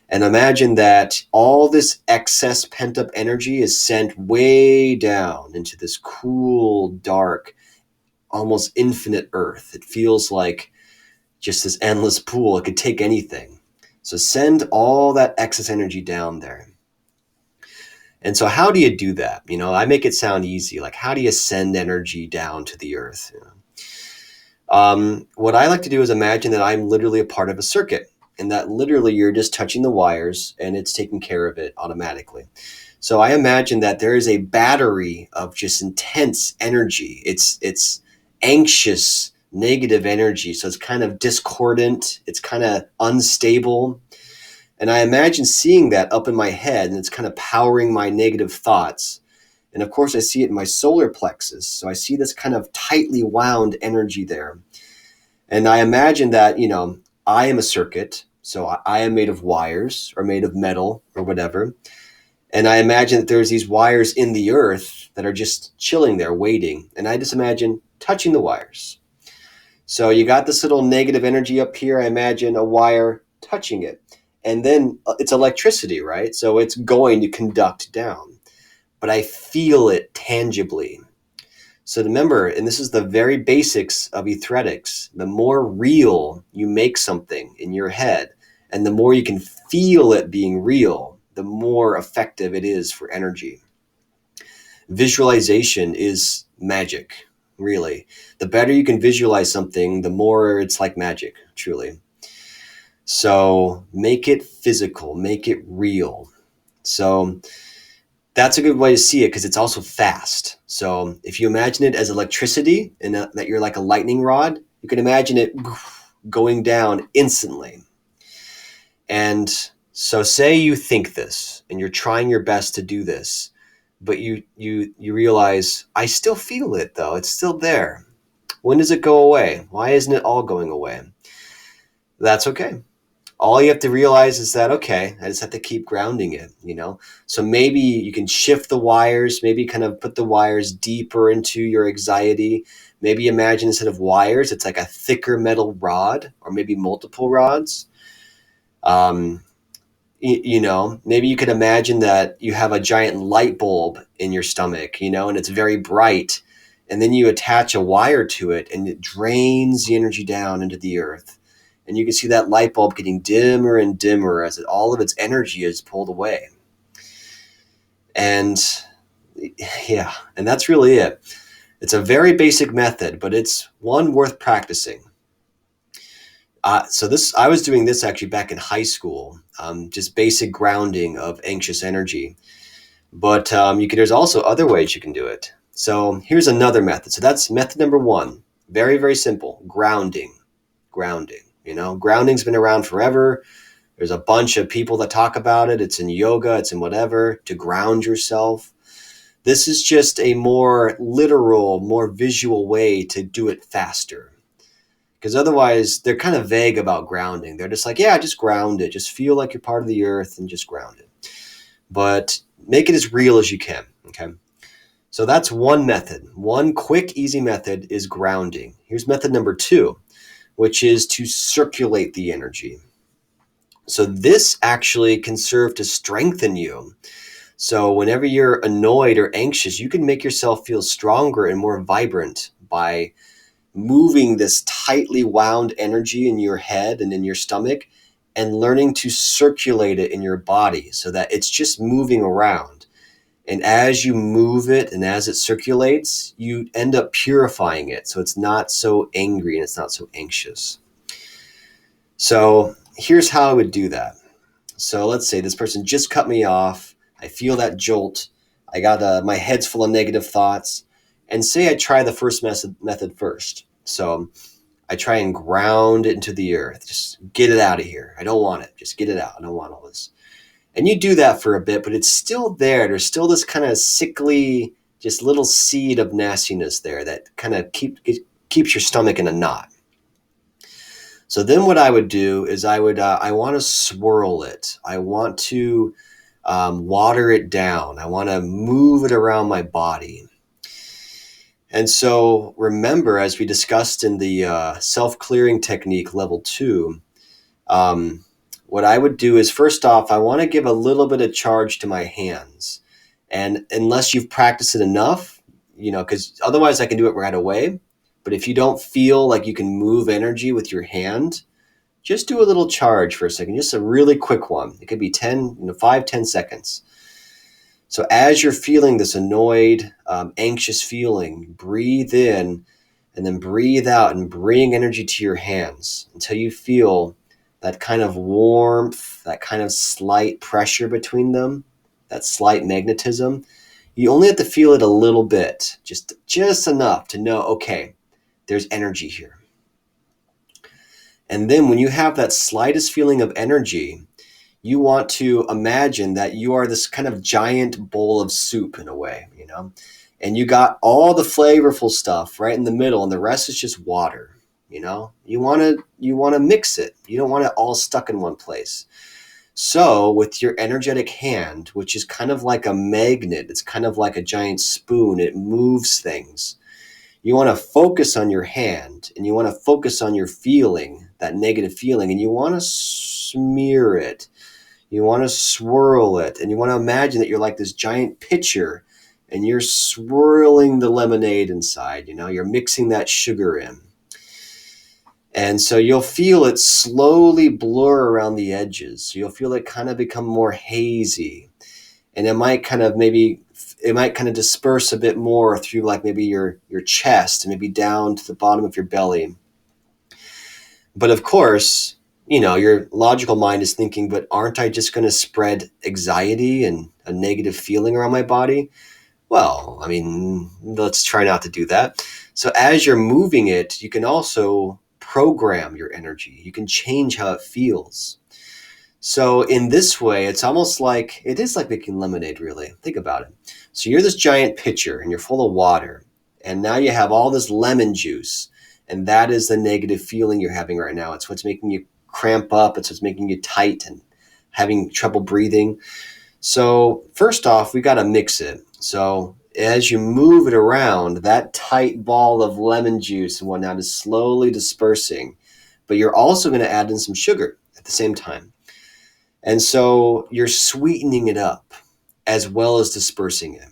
And imagine that all this excess pent-up energy is sent way down into this cool, dark, almost infinite earth. It feels like just this endless pool. It could take anything. So send all that excess energy down there. And so how do you do that? I make it sound easy. Like, how do you send energy down to the earth? What I like to do is imagine that I'm literally a part of a circuit, and that literally you're just touching the wires and it's taking care of it automatically. So I imagine that there is a battery of just intense energy. It's anxious, negative energy. So it's kind of discordant. It's kind of unstable. And I imagine seeing that up in my head, and it's kind of powering my negative thoughts. And of course, I see it in my solar plexus. So I see this kind of tightly wound energy there. And I imagine that, I am a circuit. So I am made of wires or made of metal or whatever. And I imagine that there's these wires in the earth that are just chilling there, waiting. And I just imagine touching the wires. So you got this little negative energy up here. I imagine a wire touching it. And then it's electricity, right? So it's going to conduct down. But I feel it tangibly. So remember, and this is the very basics of ethretics, the more real you make something in your head, and the more you can feel it being real, the more effective it is for energy. Visualization is magic, really. The better you can visualize something, the more it's like magic, truly. So make it physical, make it real. So that's a good way to see it because it's also fast. So if you imagine it as electricity and that you're like a lightning rod, you can imagine it going down instantly. And so say you think this and you're trying your best to do this, but you realize, I still feel it though. It's still there. When does it go away? Why isn't it all going away? That's okay. All you have to realize is that, okay, I just have to keep grounding it, So maybe you can shift the wires, maybe kind of put the wires deeper into your anxiety. Maybe imagine instead of wires, it's like a thicker metal rod or maybe multiple rods. Maybe you could imagine that you have a giant light bulb in your stomach, and it's very bright. And then you attach a wire to it and it drains the energy down into the earth. And you can see that light bulb getting dimmer and dimmer as all of its energy is pulled away. And yeah, and that's really it. It's a very basic method, but it's one worth practicing. So I was doing this actually back in high school, just basic grounding of anxious energy. But there's also other ways you can do it. So here's another method. So that's method number one. Very, very simple. Grounding. Grounding's been around forever. There's a bunch of people that talk about it. It's in yoga, it's in whatever, to ground yourself. This is just a more literal, more visual way to do it faster. Because otherwise, they're kind of vague about grounding. They're just like, yeah, just ground it. Just feel like you're part of the earth and just ground it. But make it as real as you can, okay? So that's one method. One quick, easy method is grounding. Here's method number two, which is to circulate the energy. So this actually can serve to strengthen you. So whenever you're annoyed or anxious, you can make yourself feel stronger and more vibrant by moving this tightly wound energy in your head and in your stomach and learning to circulate it in your body so that it's just moving around. And as you move it and as it circulates, you end up purifying it. So it's not so angry and it's not so anxious. So here's how I would do that. So let's say this person just cut me off. I feel that jolt. I got my head's full of negative thoughts. And say I try the first method first. So I try and ground it into the earth. Just get it out of here. I don't want it. Just get it out. I don't want all this. And you do that for a bit, but it's still there. There's still this kind of sickly, just little seed of nastiness there that kind of keeps your stomach in a knot. So then what I would do is I want to swirl it. I want to water it down. I want to move it around my body. And so remember, as we discussed in the self-clearing technique level 2, what I would do is, first off, I want to give a little bit of charge to my hands. And unless you've practiced it enough, because otherwise I can do it right away. But if you don't feel like you can move energy with your hand, just do a little charge for a second, just a really quick one. It could be 5-10 seconds. So as you're feeling this annoyed, anxious feeling, breathe in and then breathe out and bring energy to your hands until you feel that kind of warmth, that kind of slight pressure between them, that slight magnetism. You only have to feel it a little bit, just enough to know, okay, there's energy here. And then when you have that slightest feeling of energy, you want to imagine that you are this kind of giant bowl of soup in a way, and you got all the flavorful stuff right in the middle, and the rest is just water. You want to mix it. You don't want it all stuck in one place. So with your energetic hand, which is kind of like a magnet, it's kind of like a giant spoon, it moves things. You want to focus on your hand, and you want to focus on your feeling, that negative feeling, and you want to smear it. You want to swirl it, and you want to imagine that you're like this giant pitcher, and you're swirling the lemonade inside. You're mixing that sugar in. And so you'll feel it slowly blur around the edges. So you'll feel it kind of become more hazy. And it might kind of disperse a bit more through like maybe your chest and maybe down to the bottom of your belly. But of course, your logical mind is thinking, but aren't I just going to spread anxiety and a negative feeling around my body? Well, let's try not to do that. So as you're moving it, you can also program your energy. You can change how it feels. So in this way, it is like making lemonade, really. Think about it. So you're this giant pitcher and you're full of water. And now you have all this lemon juice. And that is the negative feeling you're having right now. It's what's making you cramp up. It's what's making you tight and having trouble breathing. So first off, we got to mix it. So as you move it around, that tight ball of lemon juice and whatnot is slowly dispersing. But you're also going to add in some sugar at the same time. And so you're sweetening it up as well as dispersing it.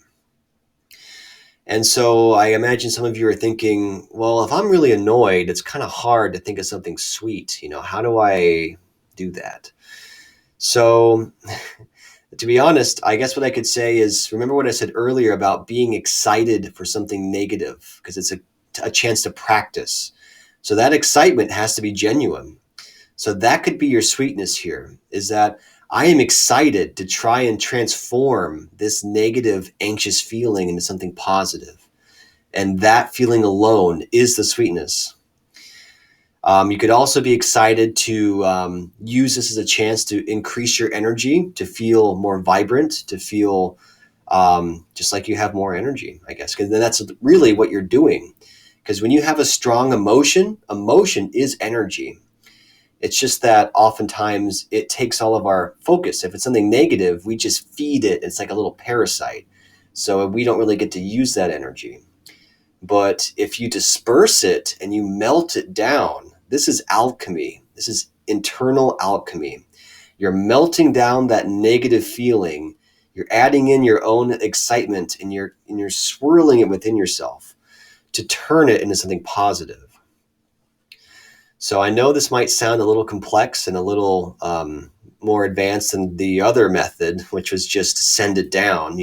And so I imagine some of you are thinking, well, if I'm really annoyed, it's kind of hard to think of something sweet. How do I do that? So to be honest, I guess what I could say is, remember what I said earlier about being excited for something negative, because it's a chance to practice. So that excitement has to be genuine. So that could be your sweetness here, is that I am excited to try and transform this negative, anxious feeling into something positive. And that feeling alone is the sweetness. You could also be excited to use this as a chance to increase your energy, to feel more vibrant, to feel just like you have more energy, I guess. Because then that's really what you're doing. Because when you have a strong emotion is energy. It's just that oftentimes it takes all of our focus. If it's something negative, we just feed it. It's like a little parasite. So we don't really get to use that energy. But if you disperse it and you melt it down, this is alchemy. This is internal alchemy. You're melting down that negative feeling. You're adding in your own excitement, and you're swirling it within yourself to turn it into something positive. So I know this might sound a little complex and a little more advanced than the other method, which was just to send it down.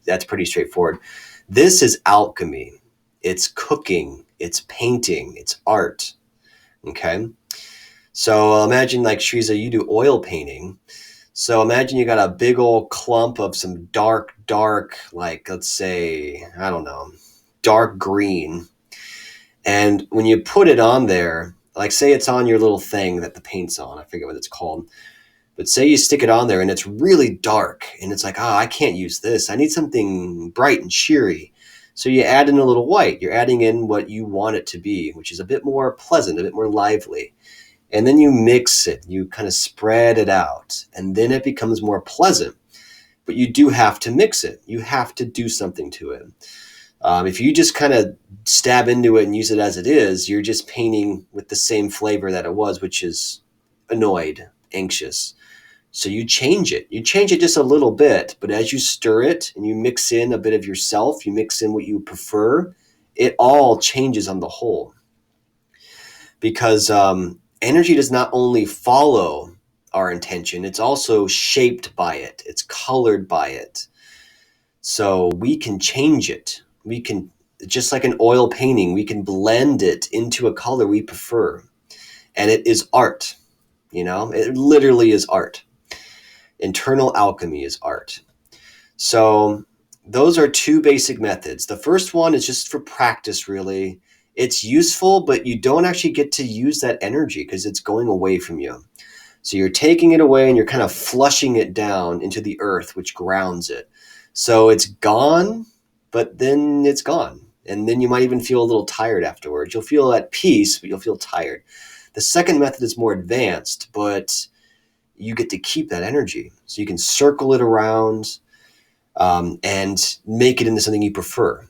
That's pretty straightforward. This is alchemy. It's cooking. It's painting. It's art. Okay. So imagine, like, Shriza, you do oil painting. So imagine you got a big old clump of some dark, like, let's say, I don't know, dark green. And when you put it on there, like, say it's on your little thing that the paint's on, I forget what it's called, but say you stick it on there and it's really dark and it's like, I can't use this. I need something bright and cheery. So you add in a little white. You're adding in what you want it to be, which is a bit more pleasant, a bit more lively. And then you mix it. You kind of spread it out. And then it becomes more pleasant. but you do have to mix it. You have to do something to it. If you just kind of stab into it and use it as it is, you're just painting with the same flavor that it was, which is annoyed, anxious. So you change it. You change it just a little bit, but as you stir it and you mix in a bit of yourself, you mix in what you prefer, it all changes on the whole. Because energy does not only follow our intention, it's also shaped by it. It's colored by it. So we can change it. We can, just like an oil painting, we can blend it into a color we prefer. And it is art, it literally is art. Internal alchemy is art. So those are two basic methods. The first one is just for practice, really. It's useful, but you don't actually get to use that energy because it's going away from you. So you're taking it away and you're kind of flushing it down into the earth, which grounds it. So it's gone, but then it's gone. And then you might even feel a little tired afterwards. You'll feel at peace, but you'll feel tired. The second method is more advanced, but you get to keep that energy. So you can circle it around and make it into something you prefer.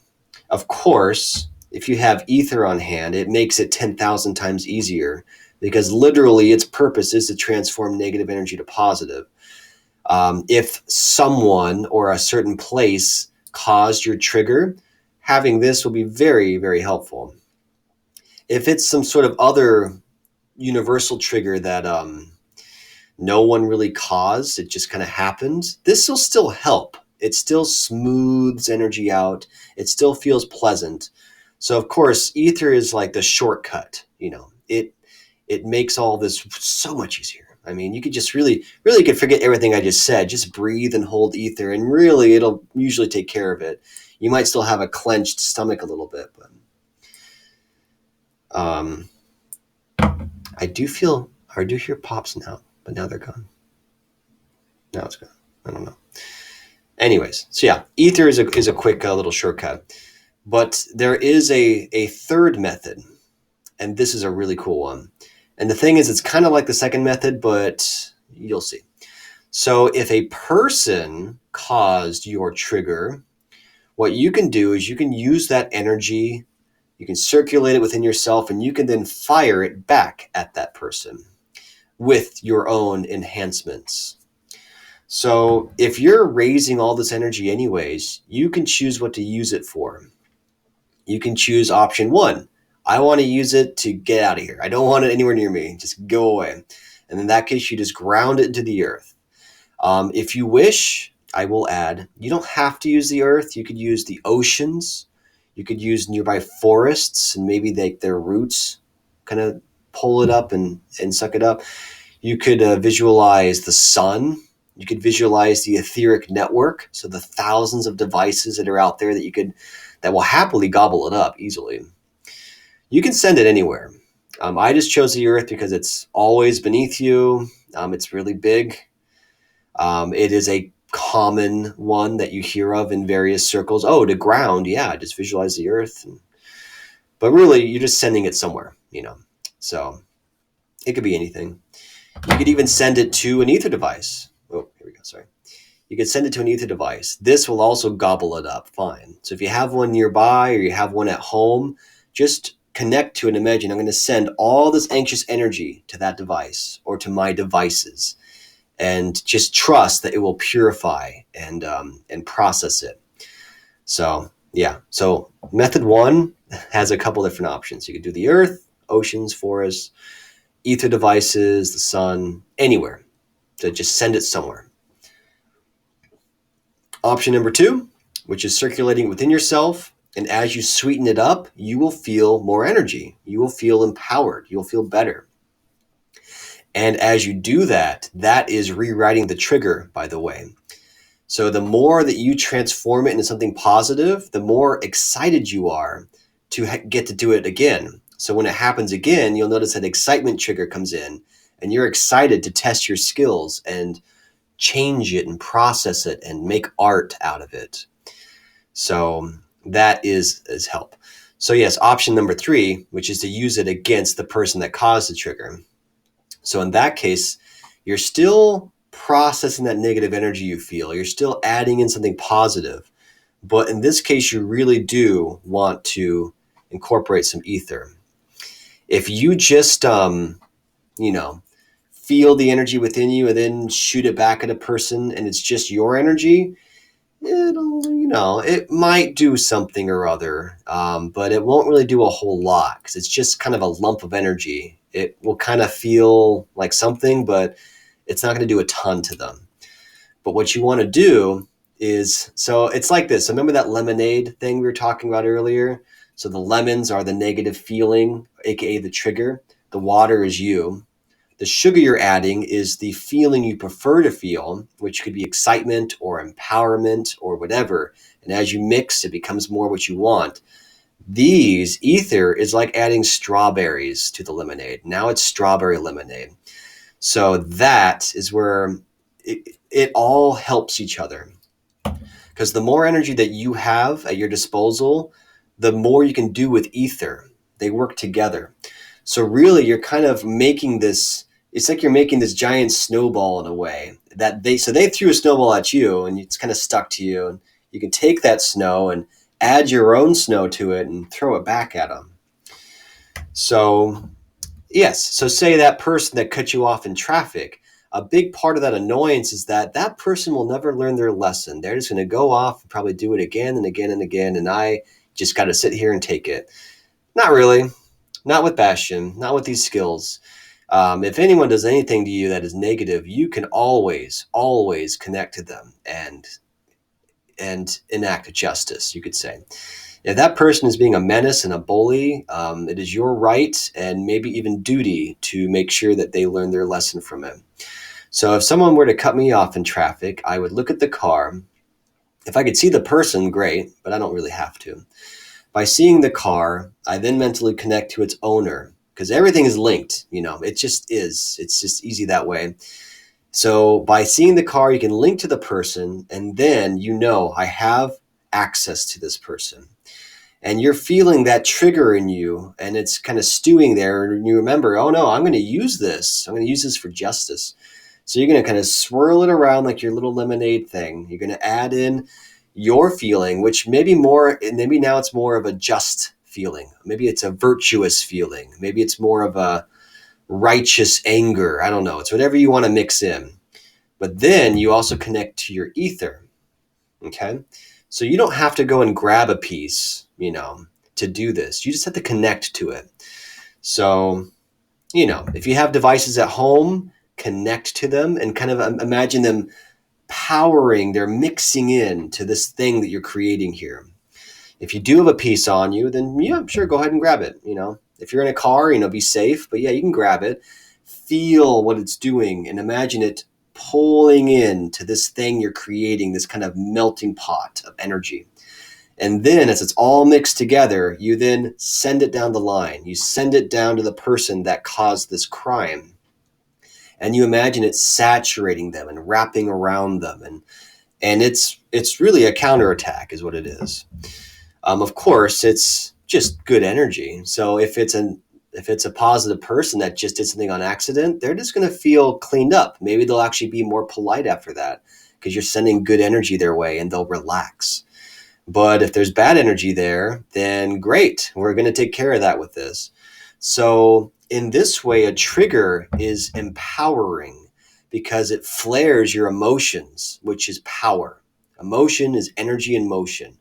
Of course, if you have ether on hand, it makes it 10,000 times easier because literally its purpose is to transform negative energy to positive. If someone or a certain place caused your trigger, having this will be very, very helpful. If it's some sort of other universal trigger that no one really caused, it just kind of happened, this will still help. It still smooths energy out. It still feels pleasant. So of course, ether is like the shortcut. It makes all this so much easier. I mean, you could just really could forget everything I just said. Just breathe and hold ether, and really, it'll usually take care of it. You might still have a clenched stomach a little bit, but I do hear pops now, but now they're gone. Now it's gone. I don't know. Anyways, so yeah, ether is a quick little shortcut, but there is a third method, and this is a really cool one. And the thing is, it's kind of like the second method, but you'll see. So if a person caused your trigger, what you can do is you can use that energy, you can circulate it within yourself, and you can then fire it back at that person with your own enhancements. So if you're raising all this energy anyways, you can choose what to use it for. You can choose option 1. I want to use it to get out of here. I don't want it anywhere near me. Just go away. And in that case, you just ground it into the earth. If you wish, I will add, you don't have to use the earth. You could use the oceans. You could use nearby forests and maybe their roots kind of pull it up and suck it up. You could visualize the sun. You could visualize the etheric network. So the thousands of devices that are out there that will happily gobble it up easily. You can send it anywhere. I just chose the earth because it's always beneath you. It's really big. It is a common one that you hear of in various circles. Oh, to ground, yeah, just visualize the earth. But really, you're just sending it somewhere, So it could be anything. You could even send it to an ether device. Oh, here we go, sorry. You could send it to an ether device. This will also gobble it up fine. So if you have one nearby or you have one at home, just connect to and imagine I'm going to send all this anxious energy to that device or to my devices, and just trust that it will purify and process it. So yeah, so method 1 has a couple different options. You could do the earth, oceans, forests, ether devices, the sun, anywhere. So just send it somewhere. Option number 2, which is circulating within yourself. And as you sweeten it up, you will feel more energy. You will feel empowered. You'll feel better. And as you do that, that is rewriting the trigger, by the way. So the more that you transform it into something positive, the more excited you are to get to do it again. So when it happens again, you'll notice that excitement trigger comes in, and you're excited to test your skills and change it and process it and make art out of it. So that is help. So yes, option number 3, which is to use it against the person that caused the trigger. So in that case, you're still processing that negative energy you feel. You're still adding in something positive. But in this case, you really do want to incorporate some ether. If you just, feel the energy within you and then shoot it back at a person and it's just your energy, it might do something or other, but it won't really do a whole lot because it's just kind of a lump of energy. It will kind of feel like something, but it's not going to do a ton to them. But what you want to do is, so it's like this. So remember that lemonade thing we were talking about earlier? So the lemons are the negative feeling, aka the trigger. The water is you. The sugar you're adding is the feeling you prefer to feel, which could be excitement or empowerment or whatever. And as you mix, it becomes more what you want. These ether is like adding strawberries to the lemonade. Now it's strawberry lemonade. So that is where it all helps each other. Because the more energy that you have at your disposal, the more you can do with ether. They work together. So really, you're kind of making this, it's like you're making this giant snowball in a way. So they threw a snowball at you and it's kind of stuck to you. And you can take that snow and add your own snow to it and throw it back at them. So, yes. So say that person that cut you off in traffic, a big part of that annoyance is that person will never learn their lesson. They're just going to go off and probably do it again and again and again. And I just got to sit here and take it. Not really. Not with Bastion. Not with these skills. If anyone does anything to you that is negative, you can always connect to them and enact justice, you could say. If that person is being a menace and a bully, it is your right and maybe even duty to make sure that they learn their lesson from it. So if someone were to cut me off in traffic, I would look at the car. If I could see the person, great, but I don't really have to. By seeing the car, I then mentally connect to its owner because everything is linked. It just is. It's just easy that way. So by seeing the car, you can link to the person, and then I have access to this person. And you're feeling that trigger in you, and it's kind of stewing there, and you remember, oh no, I'm going to use this. I'm going to use this for justice. So you're going to kind of swirl it around like your little lemonade thing. You're going to add in your feeling, which maybe now it's more of a just feeling. Maybe it's a virtuous feeling. Maybe it's more of a righteous anger. I don't know. It's whatever you want to mix in. But then you also connect to your ether. Okay? So you don't have to go and grab a piece, to do this. You just have to connect to it. So, if you have devices at home, connect to them and kind of imagine them they're mixing in to this thing that you're creating here. If you do have a piece on you, then yeah, sure, go ahead and grab it. If you're in a car, be safe, but yeah, you can grab it. Feel what it's doing and imagine it pulling in to this thing you're creating, this kind of melting pot of energy. And then as it's all mixed together, you then send it down the line. You send it down to the person that caused this crime. And you imagine it saturating them and wrapping around them. And it's really a counterattack is what it is. Of course, it's just good energy. So if it's a positive person that just did something on accident, they're just going to feel cleaned up. Maybe they'll actually be more polite after that because you're sending good energy their way and they'll relax. But if there's bad energy there, then great. We're going to take care of that with this. So in this way, a trigger is empowering because it flares your emotions, which is power. Emotion is energy in motion.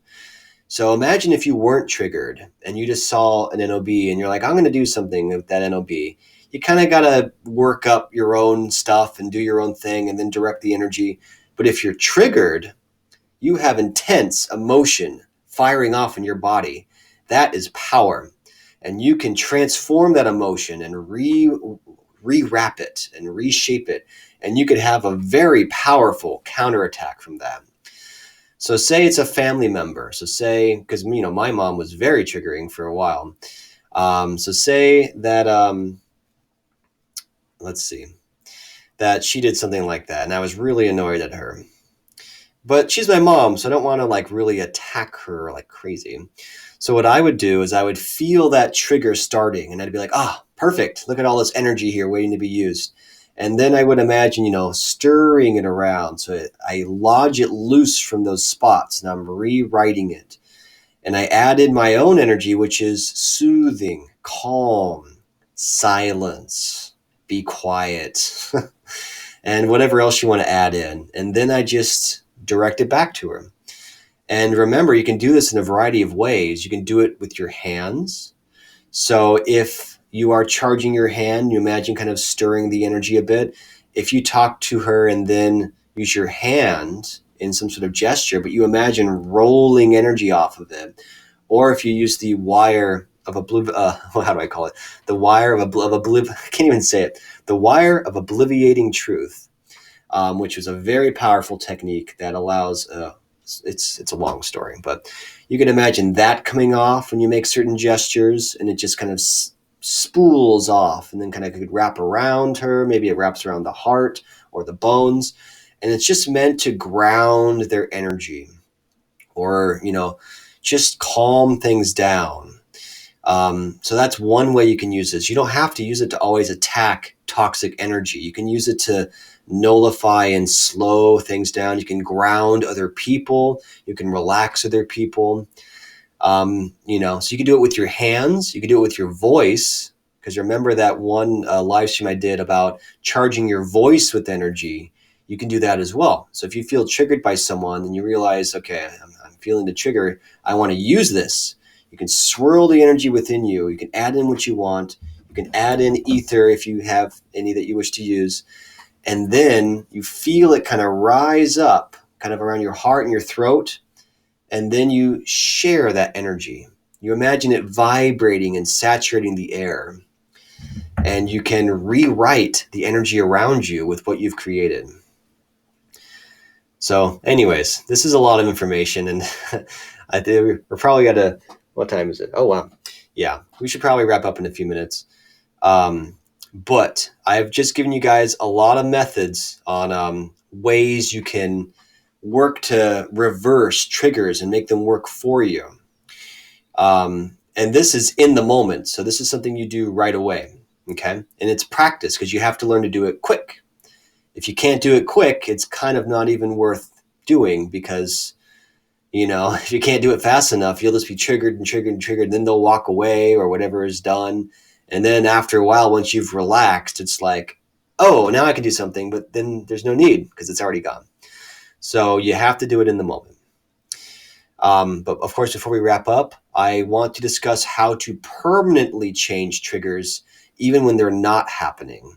So imagine if you weren't triggered and you just saw an NOB and you're like, I'm going to do something with that NOB. You kind of got to work up your own stuff and do your own thing and then direct the energy. But if you're triggered, you have intense emotion firing off in your body. That is power. And you can transform that emotion and rewrap it and reshape it. And you could have a very powerful counterattack from that. So say it's a family member. So say, because, my mom was very triggering for a while. So say that, that she did something like that. And I was really annoyed at her. But she's my mom, so I don't want to really attack her like crazy. So what I would do is I would feel that trigger starting and I'd be like, perfect. Look at all this energy here waiting to be used. And then I would imagine, stirring it around. So I lodge it loose from those spots and I'm rewriting it. And I add in my own energy, which is soothing, calm, silence, be quiet, and whatever else you want to add in. And then I just direct it back to her. And remember, you can do this in a variety of ways. You can do it with your hands. So if you are charging your hand, you imagine kind of stirring the energy a bit. If you talk to her and then use your hand in some sort of gesture, but you imagine rolling energy off of it. Or if you use the wire of how do I call it? The wire of I can't even say it. The wire of obliviating truth, which is a very powerful technique that allows, it's a long story, but you can imagine that coming off when you make certain gestures, and it just kind of spools off and then kind of could wrap around her. Maybe it wraps around the heart or the bones, and it's just meant to ground their energy or, just calm things down. So that's one way you can use this. You don't have to use it to always attack toxic energy. You can use it to nullify and slow things down. You can ground other people. You can relax other people. So you can do it with your hands. You can do it with your voice. Because remember that one live stream I did about charging your voice with energy. You can do that as well. So if you feel triggered by someone and you realize, okay, I'm feeling the trigger, I want to use this. You can swirl the energy within you. You can add in what you want. You can add in ether if you have any that you wish to use. And then you feel it kind of rise up, kind of around your heart and your throat. And then you share that energy. You imagine it vibrating and saturating the air. And you can rewrite the energy around you with what you've created. So anyways, this is a lot of information, and I think we're probably got to, what time is it? Oh, wow. Yeah, we should probably wrap up in a few minutes. But I've just given you guys a lot of methods on ways you can work to reverse triggers and make them work for you. And this is in the moment. So this is something you do right away. Okay. And it's practice because you have to learn to do it quick. If you can't do it quick, it's kind of not even worth doing because, if you can't do it fast enough, you'll just be triggered and triggered and triggered. Then they'll walk away or whatever is done. And then after a while, once you've relaxed, it's like, oh, now I can do something, but then there's no need because it's already gone. So you have to do it in the moment. But of course, before we wrap up, I want to discuss how to permanently change triggers even when they're not happening.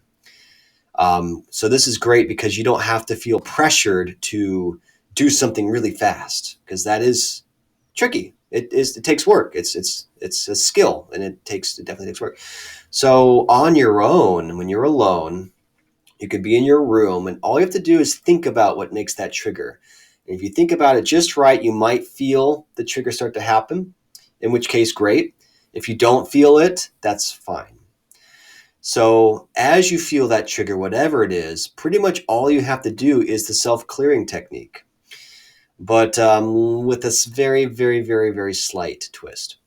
So this is great because you don't have to feel pressured to do something really fast because that is tricky. It takes work. It's a skill and it definitely takes work. So on your own, when you're alone, you could be in your room and all you have to do is think about what makes that trigger. And if you think about it just right, you might feel the trigger start to happen, in which case, great. If you don't feel it, that's fine. So as you feel that trigger, whatever it is, pretty much all you have to do is the self-clearing technique, but with this very, very, very, very slight twist.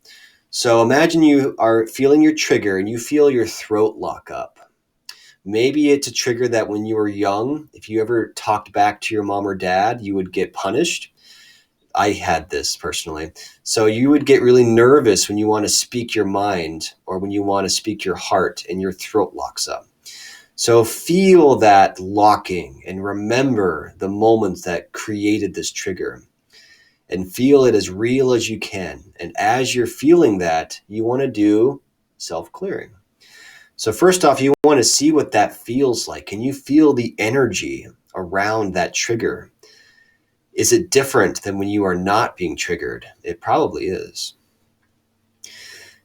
So imagine you are feeling your trigger and you feel your throat lock up. Maybe it's a trigger that when you were young, if you ever talked back to your mom or dad, you would get punished. I had this personally. So you would get really nervous when you want to speak your mind or when you want to speak your heart and your throat locks up. So feel that locking and remember the moments that created this trigger and feel it as real as you can. And as you're feeling that, you want to do self-clearing. So first off, you want to see what that feels like. Can you feel the energy around that trigger? Is it different than when you are not being triggered? It probably is.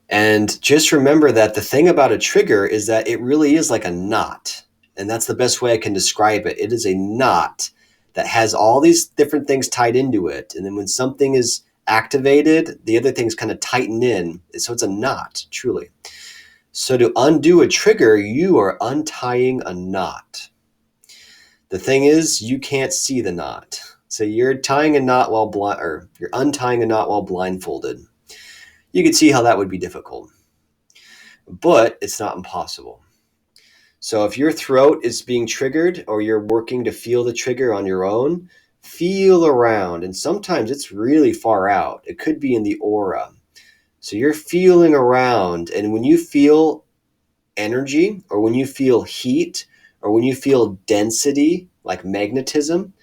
And just remember that the thing about a trigger is that it really is like a knot. And that's the best way I can describe it. It is a knot that has all these different things tied into it. And then when something is activated, the other things kind of tighten in. So it's a knot, truly. So to undo a trigger, you are untying a knot. The thing is, you can't see the knot. So you're tying a knot you're untying a knot while blindfolded. You can see how that would be difficult, but it's not impossible. So if your throat is being triggered or you're working to feel the trigger on your own, feel around. And sometimes it's really far out. It could be in the aura. So you're feeling around, and when you feel energy, or when you feel heat, or when you feel density, like magnetism,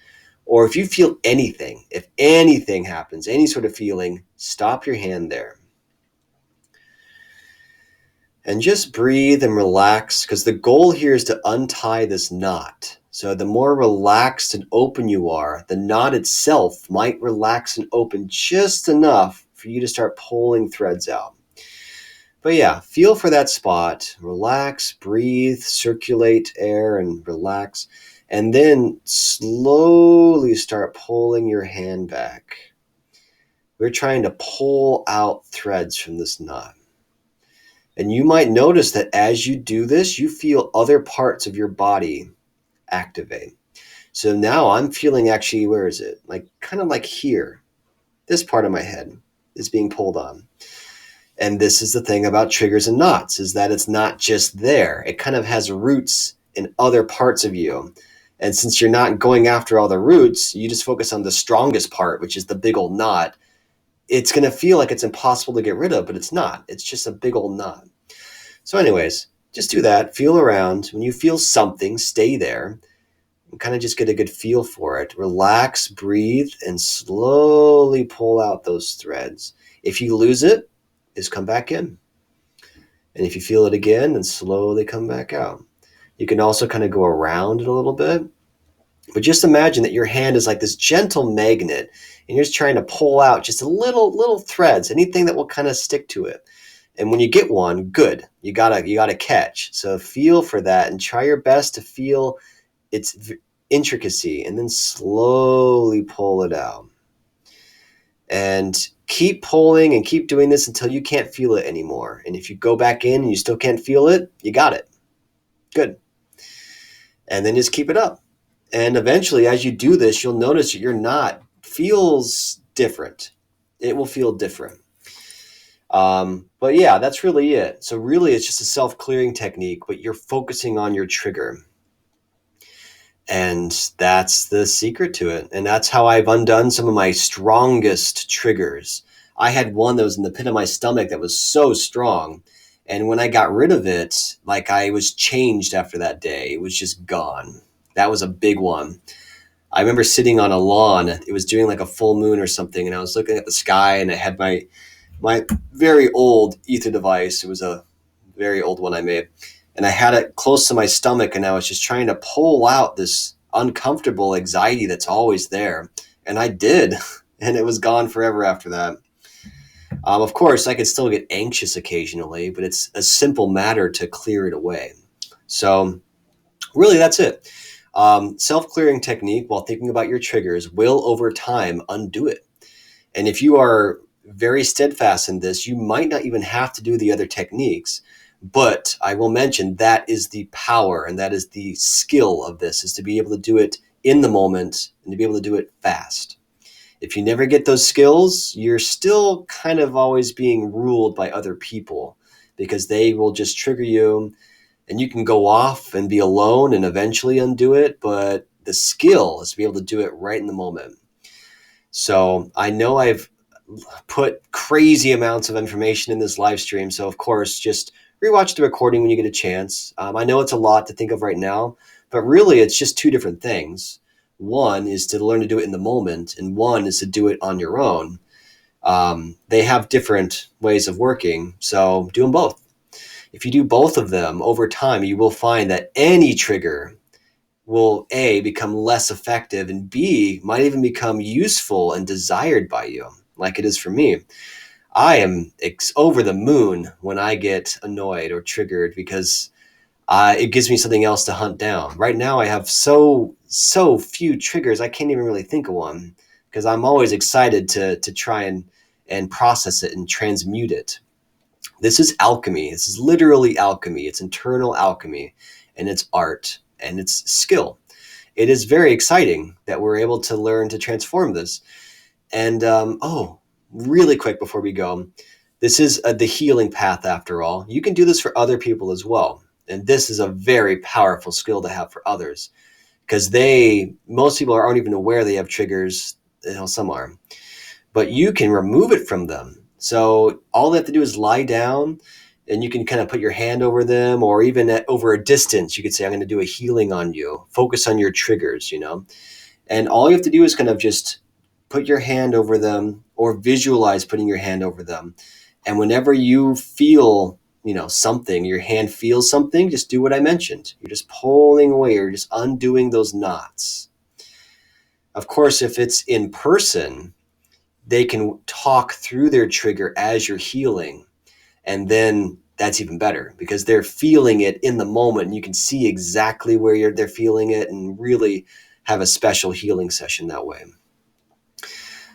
or if you feel anything, if anything happens, any sort of feeling, stop your hand there. And just breathe and relax, because the goal here is to untie this knot. So the more relaxed and open you are, the knot itself might relax and open just enough for you to start pulling threads out. But yeah, feel for that spot, relax, breathe, circulate air and relax, and then slowly start pulling your hand back. We're trying to pull out threads from this knot. And you might notice that as you do this, you feel other parts of your body activate. So now I'm feeling actually, where is it? Like kind of like here, this part of my head is being pulled on. And this is the thing about triggers and knots, is that it's not just there. It kind of has roots in other parts of you. And since you're not going after all the roots, you just focus on the strongest part, which is the big old knot. It's going to feel like it's impossible to get rid of, but it's not. It's just a big old knot. So anyways, just do that. Feel around. When you feel something, stay there and kind of just get a good feel for it. Relax, breathe, and slowly pull out those threads. If you lose it, just come back in. And if you feel it again, then slowly come back out. You can also kind of go around it a little bit. But just imagine that your hand is like this gentle magnet, and you're just trying to pull out just a little threads, anything that will kind of stick to it. And when you get one, good. You gotta catch. So feel for that and try your best to feel its intricacy, and then slowly pull it out. And keep pulling and keep doing this until you can't feel it anymore. And if you go back in and you still can't feel it, you got it. Good. And then just keep it up. And eventually, as you do this, you'll notice that your knot feels different. It will feel different. But yeah, that's really it. So really, it's just a self-clearing technique, but you're focusing on your trigger. And that's the secret to it. And that's how I've undone some of my strongest triggers. I had one that was in the pit of my stomach that was so strong. And when I got rid of it, like I was changed after that day. It was just gone. That was a big one. I remember sitting on a lawn. It was doing like a full moon or something. And I was looking at the sky, and I had my very old ether device. It was a very old one I made. And I had it close to my stomach, and I was just trying to pull out this uncomfortable anxiety that's always there. And I did. And it was gone forever after that. Of course, I could still get anxious occasionally, but it's a simple matter to clear it away. So really, that's it. Self-clearing technique while thinking about your triggers will, over time, undo it. And if you are very steadfast in this, you might not even have to do the other techniques. But I will mention that is the power, and that is the skill of this, is to be able to do it in the moment and to be able to do it fast. If you never get those skills, you're still kind of always being ruled by other people, because they will just trigger you, and you can go off and be alone and eventually undo it. But the skill is to be able to do it right in the moment. So I know I've put crazy amounts of information in this live stream. So of course, just rewatch the recording when you get a chance. I know it's a lot to think of right now, but really it's just two different things. One is to learn to do it in the moment, and one is to do it on your own. They have different ways of working, so do them both. If you do both of them over time, you will find that any trigger will A, become less effective, and B, might even become useful and desired by you, like it is for me. I am over the moon when I get annoyed or triggered, because it gives me something else to hunt down. Right now, I have so few triggers, I can't even really think of one, because I'm always excited to try and process it and transmute it. This is alchemy. This is literally alchemy. It's internal alchemy, and it's art, and it's skill. It is very exciting that we're able to learn to transform this. And really quick before we go, this is the healing path after all. You can do this for other people as well. And this is a very powerful skill to have for others, because most people aren't even aware they have triggers. Some are, but you can remove it from them. So all they have to do is lie down, and you can kind of put your hand over them, or even over a distance. You could say, I'm going to do a healing on you. Focus on your triggers, and all you have to do is kind of just put your hand over them, or visualize putting your hand over them. And whenever you feel, something, your hand feels something, just do what I mentioned. You're just pulling away, you're just undoing those knots. Of course, if it's in person, they can talk through their trigger as you're healing. And then that's even better, because they're feeling it in the moment, and you can see exactly where they're feeling it, and really have a special healing session that way.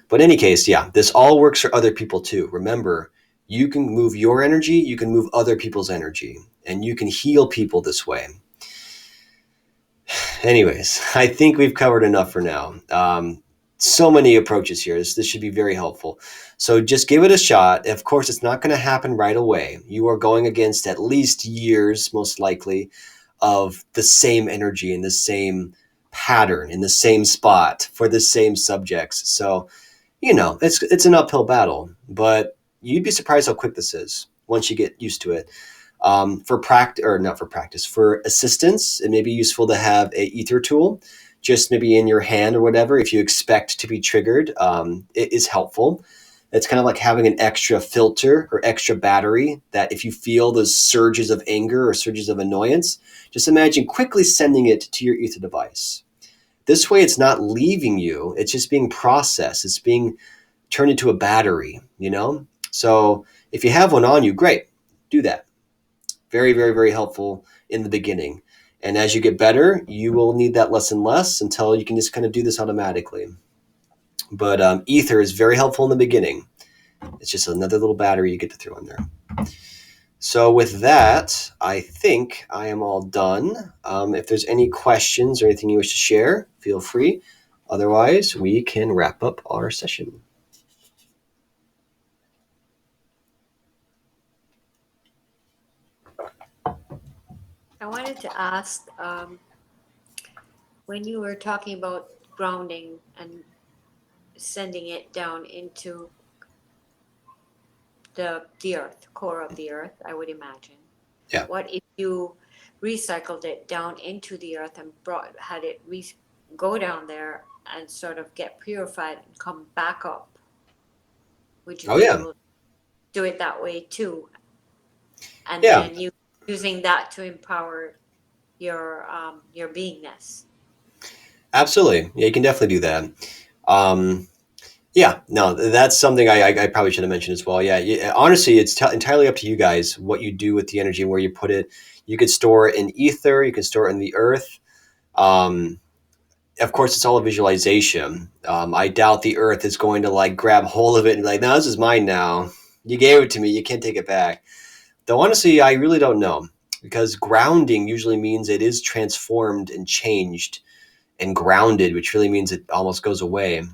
But in any case, yeah, this all works for other people too. Remember, you can move your energy, you can move other people's energy, and you can heal people this way. Anyways, I think we've covered enough for now. So many approaches here. This should be very helpful. So just give it a shot. Of course, it's not going to happen right away. You are going against at least years, most likely, of the same energy and the same pattern in the same spot for the same subjects. So, it's an uphill battle, but you'd be surprised how quick this is once you get used to it. For practice, or not for practice, for assistance, it may be useful to have a ether tool, just maybe in your hand or whatever. If you expect to be triggered, it is helpful. It's kind of like having an extra filter or extra battery, that if you feel those surges of anger or surges of annoyance, just imagine quickly sending it to your ether device. This way, it's not leaving you. It's just being processed. It's being turned into a battery, So if you have one on you, great, do that. Very, very, very helpful in the beginning. And as you get better, you will need that less and less, until you can just kind of do this automatically. But ether is very helpful in the beginning. It's just another little battery you get to throw in there. So with that, I think I am all done. If there's any questions or anything you wish to share, feel free. Otherwise, we can wrap up our session. I wanted to ask, when you were talking about grounding and sending it down into the earth, core of the earth, I would imagine. Yeah. What if you recycled it down into the earth and had it go down there and sort of get purified and come back up? Would you be able to do it that way too? And then using that to empower your beingness. Absolutely. Yeah, you can definitely do that. No, that's something I probably should have mentioned as well. Yeah, honestly, it's entirely up to you guys what you do with the energy and where you put it. You could store it in ether. You can store it in the earth. Of course, it's all a visualization. I doubt the earth is going to grab hold of it and be like, no, this is mine now. You gave it to me. You can't take it back. Though honestly, I really don't know, because grounding usually means it is transformed and changed and grounded, which really means it almost goes away.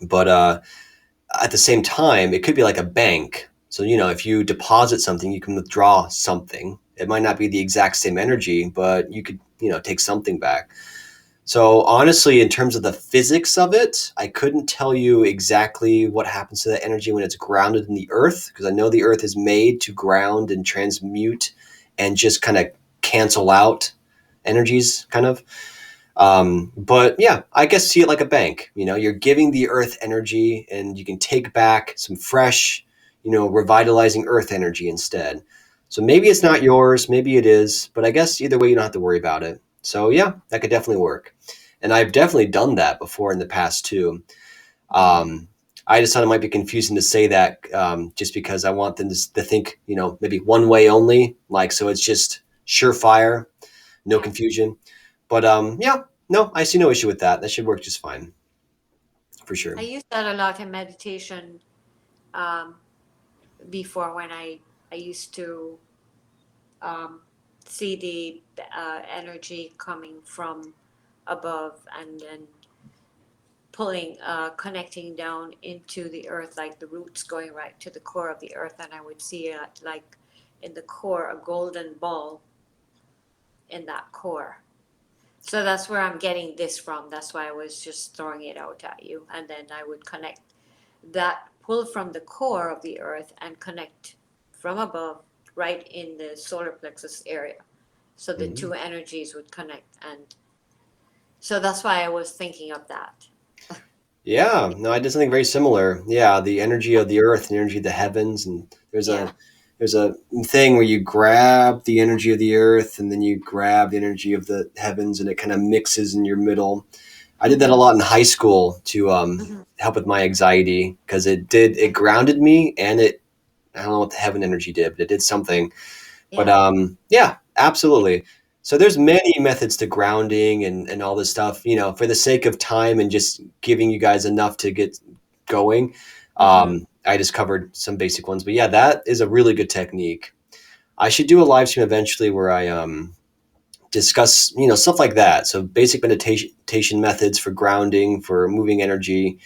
But at the same time, it could be like a bank. So, if you deposit something, you can withdraw something. It might not be the exact same energy, but you could, take something back. So honestly, in terms of the physics of it, I couldn't tell you exactly what happens to that energy when it's grounded in the earth, because I know the earth is made to ground and transmute and just kind of cancel out energies, kind of. But yeah, I guess see it like a bank. You're giving the earth energy, and you can take back some fresh, revitalizing earth energy instead. So maybe it's not yours, maybe it is, but I guess either way, you don't have to worry about it. So yeah, that could definitely work. And I've definitely done that before in the past too. I just thought it might be confusing to say that, just because I want them to think, maybe one way only, so it's just surefire, no confusion. But no, I see no issue with that. That should work just fine, for sure. I use that a lot in meditation. Before, when I used to see the energy coming from above and then connecting down into the earth, like the roots going right to the core of the earth, and I would see it like in the core a golden ball in that core. So that's where I'm getting this from. That's why I was just throwing it out at you. And then I would connect that, pull from the core of the earth and connect from above right in the solar plexus area. So the two energies would connect. And so that's why I was thinking of that. Yeah, no, I did something very similar. Yeah, the energy of the earth, the energy of the heavens, and Yeah. there's a thing where you grab the energy of the earth and then you grab the energy of the heavens, and it kind of mixes in your middle. I did that a lot in high school to Mm-hmm. help with my anxiety because it grounded me, and it, I don't know what the heaven energy did, but it did something. But Yeah. yeah, absolutely. So there's many methods to grounding and all this stuff. You know, for the sake of time and just giving you guys enough to get going, Mm-hmm. I just covered some basic ones. But yeah, that is a really good technique. I should do a live stream eventually where I discuss, you know, stuff like that. So basic meditation methods for grounding, for moving energy.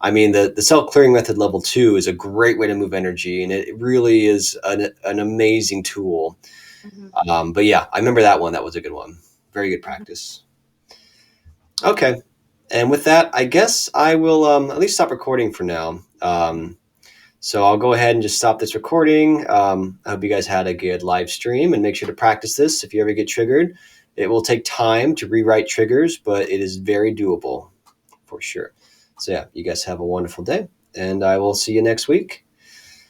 I mean, the self clearing method level 2 is a great way to move energy, and it really is an amazing tool. Mm-hmm. But yeah, I remember that one. That was a good one. Very good Mm-hmm. practice. Okay. And with that, I guess I will at least stop recording for now. So I'll go ahead and just stop this recording. I hope you guys had a good live stream, and make sure to practice this if you ever get triggered. It will take time to rewrite triggers, but it is very doable for sure. So yeah, you guys have a wonderful day, and I will see you next week.